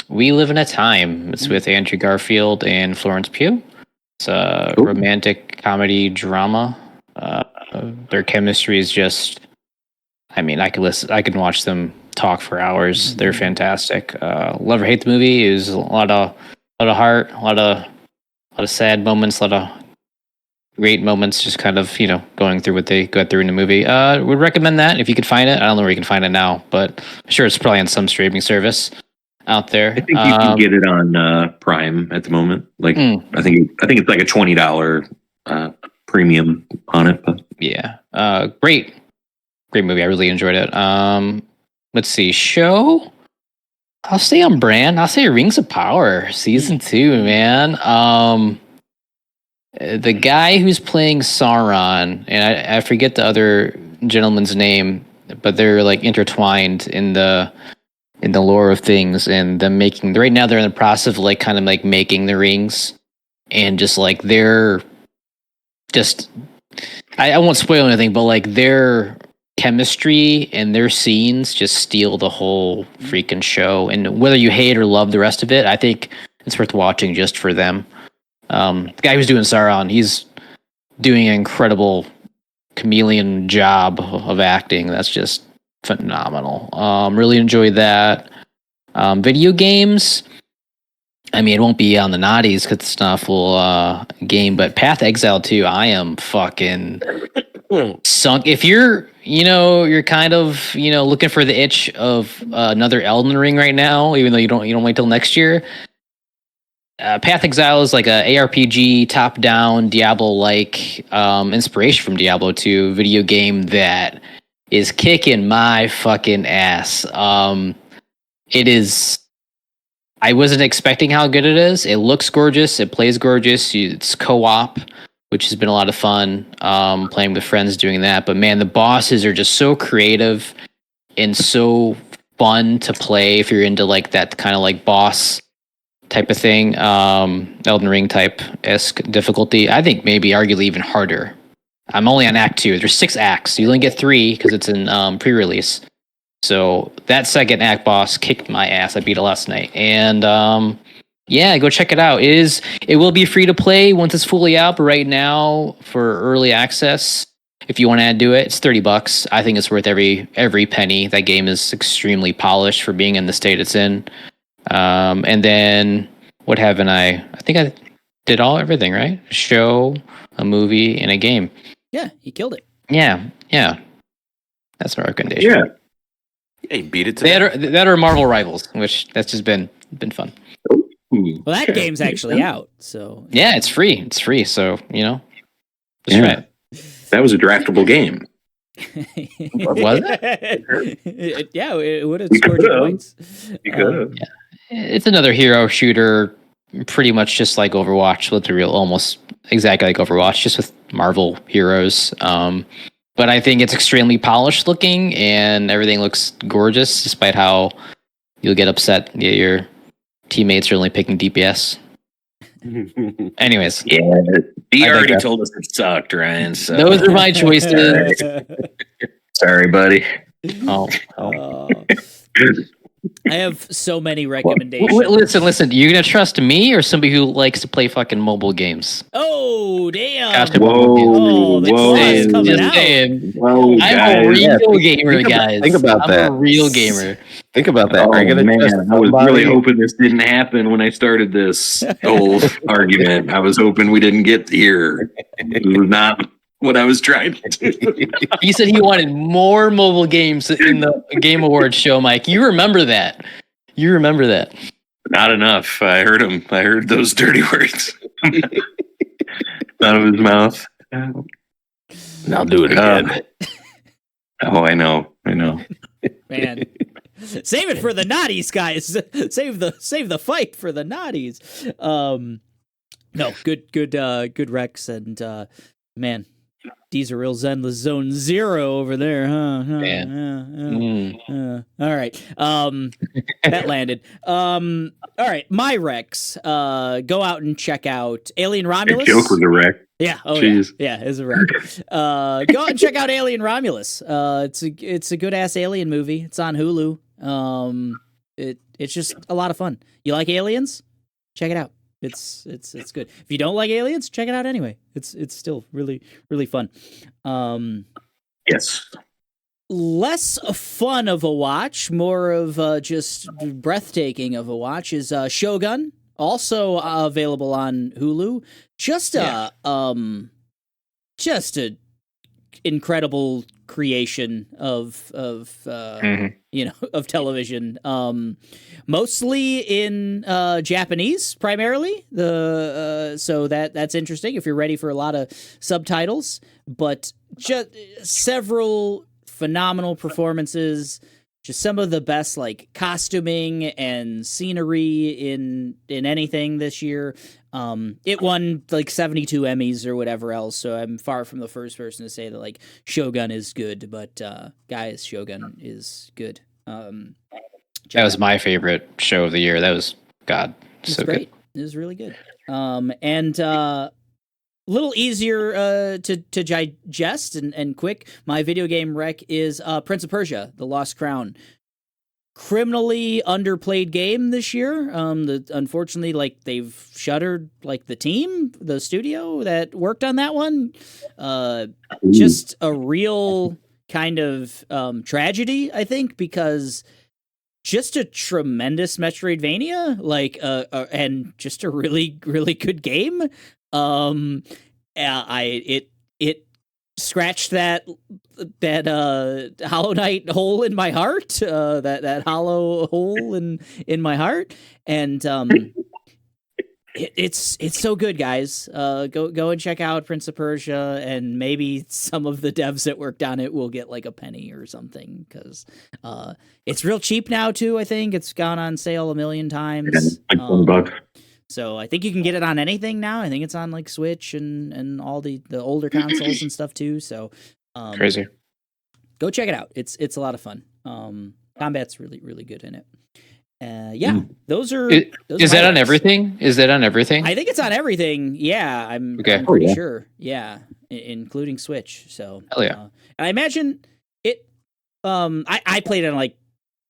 We Live in a Time. It's with Andrew Garfield and Florence Pugh. It's a romantic comedy drama. Their chemistry is just, I mean, I can watch them talk for hours. They're fantastic. Love or hate the movie. It was a lot of heart, a lot of sad moments, a lot of great moments. Just kind of going through what they go through in the movie. Would recommend that if you could find it. I don't know where you can find it now, but I'm sure it's probably on some streaming service out there. I think you can get it on Prime at the moment. Like I think it's like a $20 premium on it. But yeah, great movie. I really enjoyed it. Let's see, show. I'll stay on brand. I'll say Rings of Power season 2, man. The guy who's playing Sauron, and I forget the other gentleman's name, but they're like intertwined in the lore of things, and them making right now they're in the process of like kind of like making the rings, and just like they're just I won't spoil anything, but like their chemistry and their scenes just steal the whole freaking show. And whether you hate or love the rest of it, I think it's worth watching just for them. The guy who's doing Sauron, he's doing an incredible chameleon job of acting. That's just phenomenal. Really enjoyed that. Video games. I mean, it won't be on the naughties because it's not a full game, but Path Exile 2, I am fucking sunk. If you're kind of, looking for the itch of another Elden Ring right now, even though you don't wait till next year. Path Exile is like a ARPG top-down Diablo-like inspiration from Diablo 2 video game that is kicking my fucking ass. It is. I wasn't expecting how good it is. It looks gorgeous. It plays gorgeous. It's co-op, which has been a lot of fun. Playing with friends doing that. But man, the bosses are just so creative and so fun to play if you're into like that kind of like boss type of thing. Elden Ring type-esque difficulty. I think maybe arguably even harder. I'm only on Act 2. There's 6 acts. You only get 3 because it's in pre-release. So that second act boss kicked my ass. I beat it last night. And yeah, go check it out. It will be free to play once it's fully out, but right now for early access, if you want to add to it, it's $30. I think it's worth every penny. That game is extremely polished for being in the state it's in. And then what haven't I think I did everything, right? A show, a movie, and a game. Yeah, he killed it. Yeah. That's my recommendation. yeah, Hey, beat it to That are Marvel Rivals, which that's just been fun. Well, that game's actually out, so Yeah, it's free. It's free, so just Yeah. try it. that was a draftable game. Was it? Yeah, it would have You scored you could've. points. You could have. It's another hero shooter, pretty much just like Overwatch, with the almost exactly like Overwatch, just with Marvel heroes. But I think it's extremely polished looking, and everything looks gorgeous, despite how you'll get upset. Yeah, your teammates are only picking DPS. Anyways, Yeah, I D already digress. told us it sucked, Ryan. So those are my choices. sorry, buddy. Oh. I have so many recommendations. Listen. You're gonna trust me or somebody who likes to play fucking mobile games? Oh, damn. Gosh, Oh, the whoa, claw's coming Just out. saying. Whoa, I'm guys. a real Yeah, gamer, guys. think about I'm that. a real gamer. Think about that. Oh Are you gonna man, trust I was really somebody- hoping this didn't happen when I started this whole argument. I was hoping we didn't get here. It was not what I was trying to do. He said he wanted more mobile games in the Game Awards show, Mike. You remember that. Not enough. I heard him. I heard those dirty words out of his mouth. I'll do it again. Oh, I know. Man. Save it for the naughties, guys. Save the fight for the naughties. No, good Rex, and man, D's a real zenless zone 0 over there, huh? All right. That landed. All right, my Rex. Go out and check out Alien Romulus. Your joke was a wreck. Yeah. Oh, Jeez. yeah. It's a wreck. Go out and check out Alien Romulus. It's a good ass alien movie. It's on Hulu. It's just a lot of fun. You like aliens? Check it out. It's good. If you don't like aliens, check it out anyway. It's still really, really fun. Yes. less fun of a watch, more of just breathtaking of a watch is Shogun, also available on Hulu. Just a incredible creation of of television. Mostly in Japanese, primarily. So that's interesting if you're ready for a lot of subtitles, but just several phenomenal performances, just some of the best like costuming and scenery in anything this year. It won like 72 Emmys or whatever else, so I'm far from the first person to say that like Shogun is good, but guys, Shogun is good. That was my favorite show of the year. That was it's so great. good. It was really good. And little easier to digest and quick. My video game rec is Prince of Persia: The Lost Crown. Criminally underplayed game this year. Unfortunately, like they've shuttered like the studio that worked on that one. Just a real kind of tragedy, I think, because just a tremendous Metroidvania, like and just a really really good game. It scratched that Hollow Knight hole in my heart, that hollow hole in my heart, and it's so good, guys. Go and check out Prince of Persia, and maybe some of the devs that worked on it will get like a penny or something, because it's real cheap now too. I think it's gone on sale 1,000,000 times. Like $20. So I think you can get it on anything now. I think it's on like Switch and all the older consoles and stuff too. So Crazy. Go check it out. It's a lot of fun. Combat's really really good in it. Those are. Is that on everything? Is that on everything? I think it's on everything. Yeah, I'm pretty sure. Yeah, including Switch. So hell yeah. I imagine it. I played it on like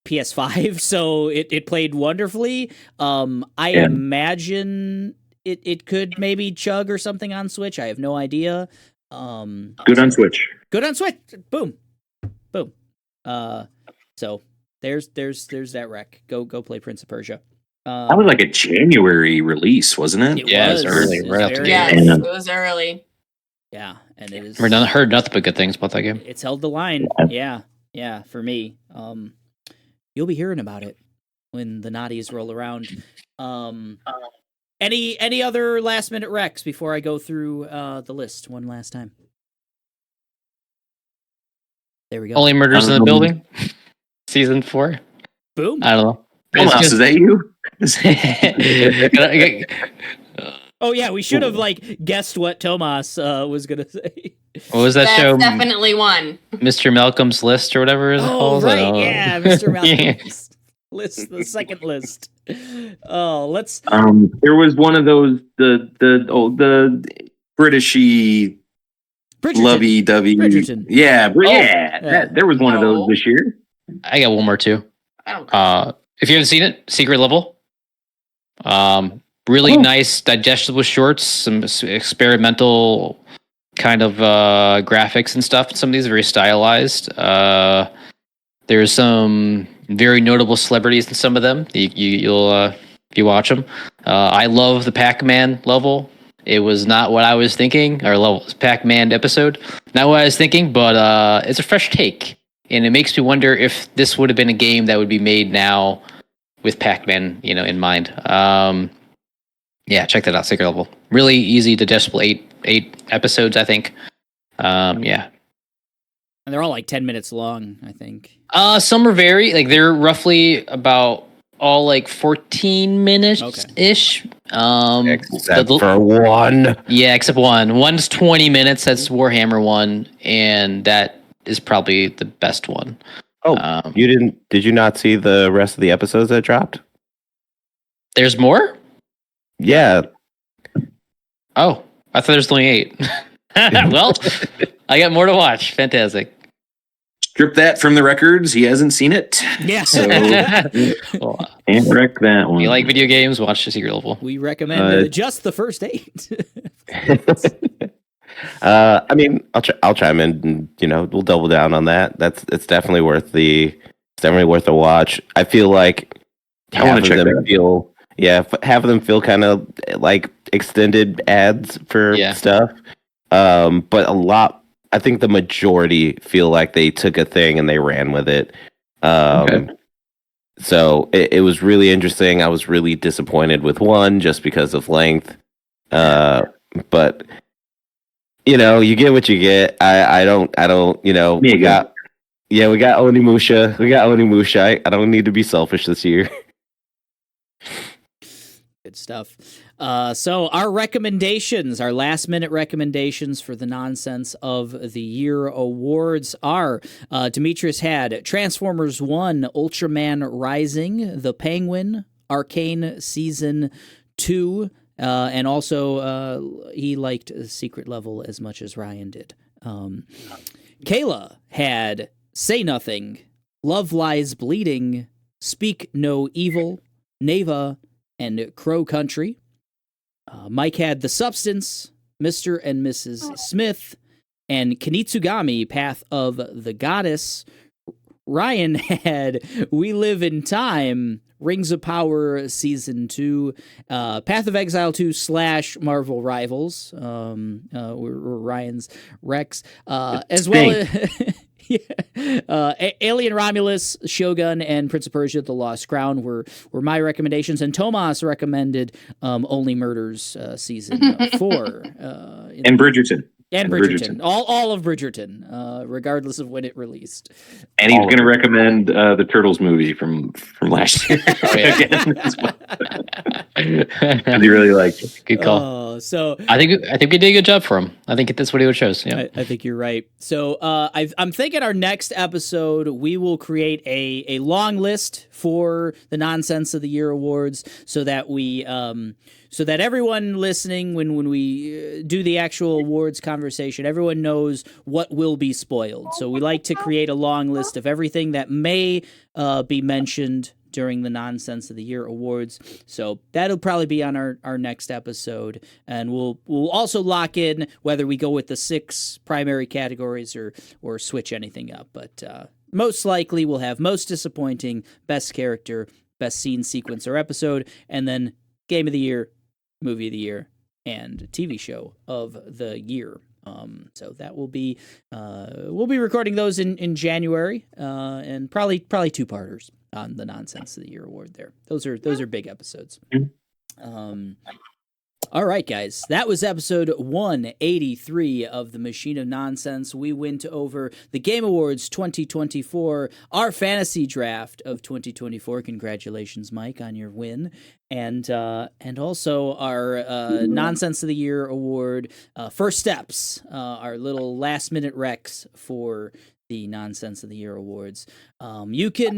PS5, so it played wonderfully. I imagine it could maybe chug or something on Switch. I have no idea. Good on Switch. Good on Switch. Boom. So there's that rec. Go play Prince of Persia. That was like a January release, wasn't it? It was early. Right after the Yeah, game. it was early. Yeah, and it is. Heard nothing but good things about that game. It's held the line. Yeah, for me. You'll be hearing about it when the naughties roll around. Any other last minute recs before I go through the list one last time? There we go. Only Murders in the Building, season 4. Boom. I don't know. Thomas, is that you? Oh yeah, we should have like guessed what Tomas was gonna say. What was that That's show? definitely one. Mr. Malcolm's List or whatever it's called. Right, yeah, Mr. Malcolm's list, the second list. Oh, let's. There was one of those the Britishy lovey-dovey. Bridgerton. Yeah, yeah. there was one of those this year. I got one more too. I don't know. If you haven't seen it, Secret Level. Really nice, digestible shorts, some experimental kind of graphics and stuff. Some of these are very stylized. There's some very notable celebrities in some of them. You'll if you watch them. I love the Pac-Man level. It was not what I was thinking, or level Pac-Man episode. Not what I was thinking, but it's a fresh take, and it makes me wonder if this would have been a game that would be made now with Pac-Man, in mind. Yeah, check that out. Secret Level. Really easy, digestible. 8 episodes, I think. Yeah. And they're all like 10 minutes long, I think. Some are they're roughly about all like 14 minutes ish. Except for one. Yeah, except one. One's 20 minutes. That's Warhammer 1, and that is probably the best one. Oh, did you not see the rest of the episodes that dropped? There's more? Yeah. Oh, I thought there's only 8. Well, I got more to watch. Fantastic. Strip that from the records. He hasn't seen it. Yeah. So can't wreck that one. You like video games? Watch the Secret Level. We recommend just the first 8. I mean, I'll chime in, and we'll double down on that. It's definitely worth a watch. I feel like half of them feel kind of like extended ads for stuff. But I think the majority feel like they took a thing and they ran with it. So it was really interesting. I was really disappointed with one just because of length. But you get what you get. I don't. We got Onimusha. I don't need to be selfish this year. Good stuff. So our recommendations, our last minute recommendations for the Nonsense of the Year awards are Demetrius had Transformers 1, Ultraman Rising, The Penguin, Arcane Season 2, and also he liked Secret Level as much as Ryan did. Kayla had Say Nothing, Love Lies Bleeding, Speak No Evil, Neva, and Crow Country. Mike had The Substance, Mr. and Mrs. Smith, and Kinitsugami, Path of the Goddess. Ryan had We Live in Time, Rings of Power Season 2, Path of Exile 2 / Marvel Rivals, were Ryan's Rex, as well as... Alien Romulus, Shogun, and Prince of Persia: The Lost Crown were my recommendations, and Tomas recommended Only Murders Season 4. And Bridgerton. And Bridgerton. All of Bridgerton, regardless of when it released. And he's going to recommend the Turtles movie from last year. Again, he really liked it. Good call. So I think we did a good job for him. I think that's what he would chose. Yeah, I think you're right. So I'm thinking our next episode we will create a long list for the Nonsense of the Year awards, so that we so that everyone listening, when we do the actual awards conversation, everyone knows what will be spoiled. So we like to create a long list of everything that may be mentioned during the Nonsense of the Year awards. So that'll probably be on our next episode. And we'll also lock in whether we go with the 6 primary categories or switch anything up. But most likely we'll have most disappointing, best character, best scene, sequence, or episode, and then Game of the Year, Movie of the Year, and TV Show of the Year. So that will be we'll be recording those in January, and probably 2-parters on the Nonsense of the Year award there. Those are big episodes. All right, guys, that was episode 183 of the Machine of Nonsense. We went over the Game Awards 2024, our fantasy draft of 2024. Congratulations, Mike, on your win. And also our Nonsense of the Year award, First Steps, our little last-minute recs for the Nonsense of the Year awards. You can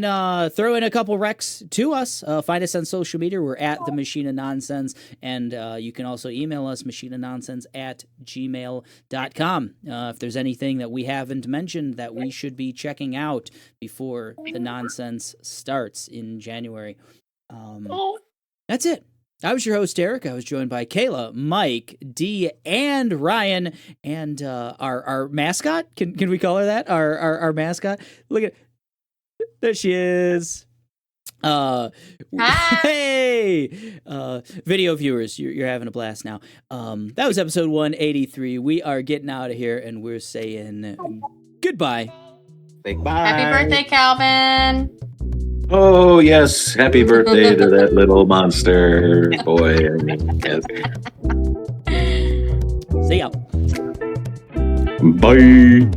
throw in a couple recs to us. Find us on social media. We're at The Machine of Nonsense, and you can also email us, machineofnonsense@gmail.com. If there's anything that we haven't mentioned that we should be checking out before the Nonsense starts in January. That's it. I was your host, Eric. I was joined by Kayla, Mike, D, and Ryan, and our mascot. Can we call her that? Our mascot. Look at there she is. Hey, video viewers, you're having a blast now. That was episode 183. We are getting out of here, and we're saying goodbye. Goodbye. Happy birthday, Calvin. Oh, yes. Happy birthday to that little monster boy. Yes. See ya. Bye.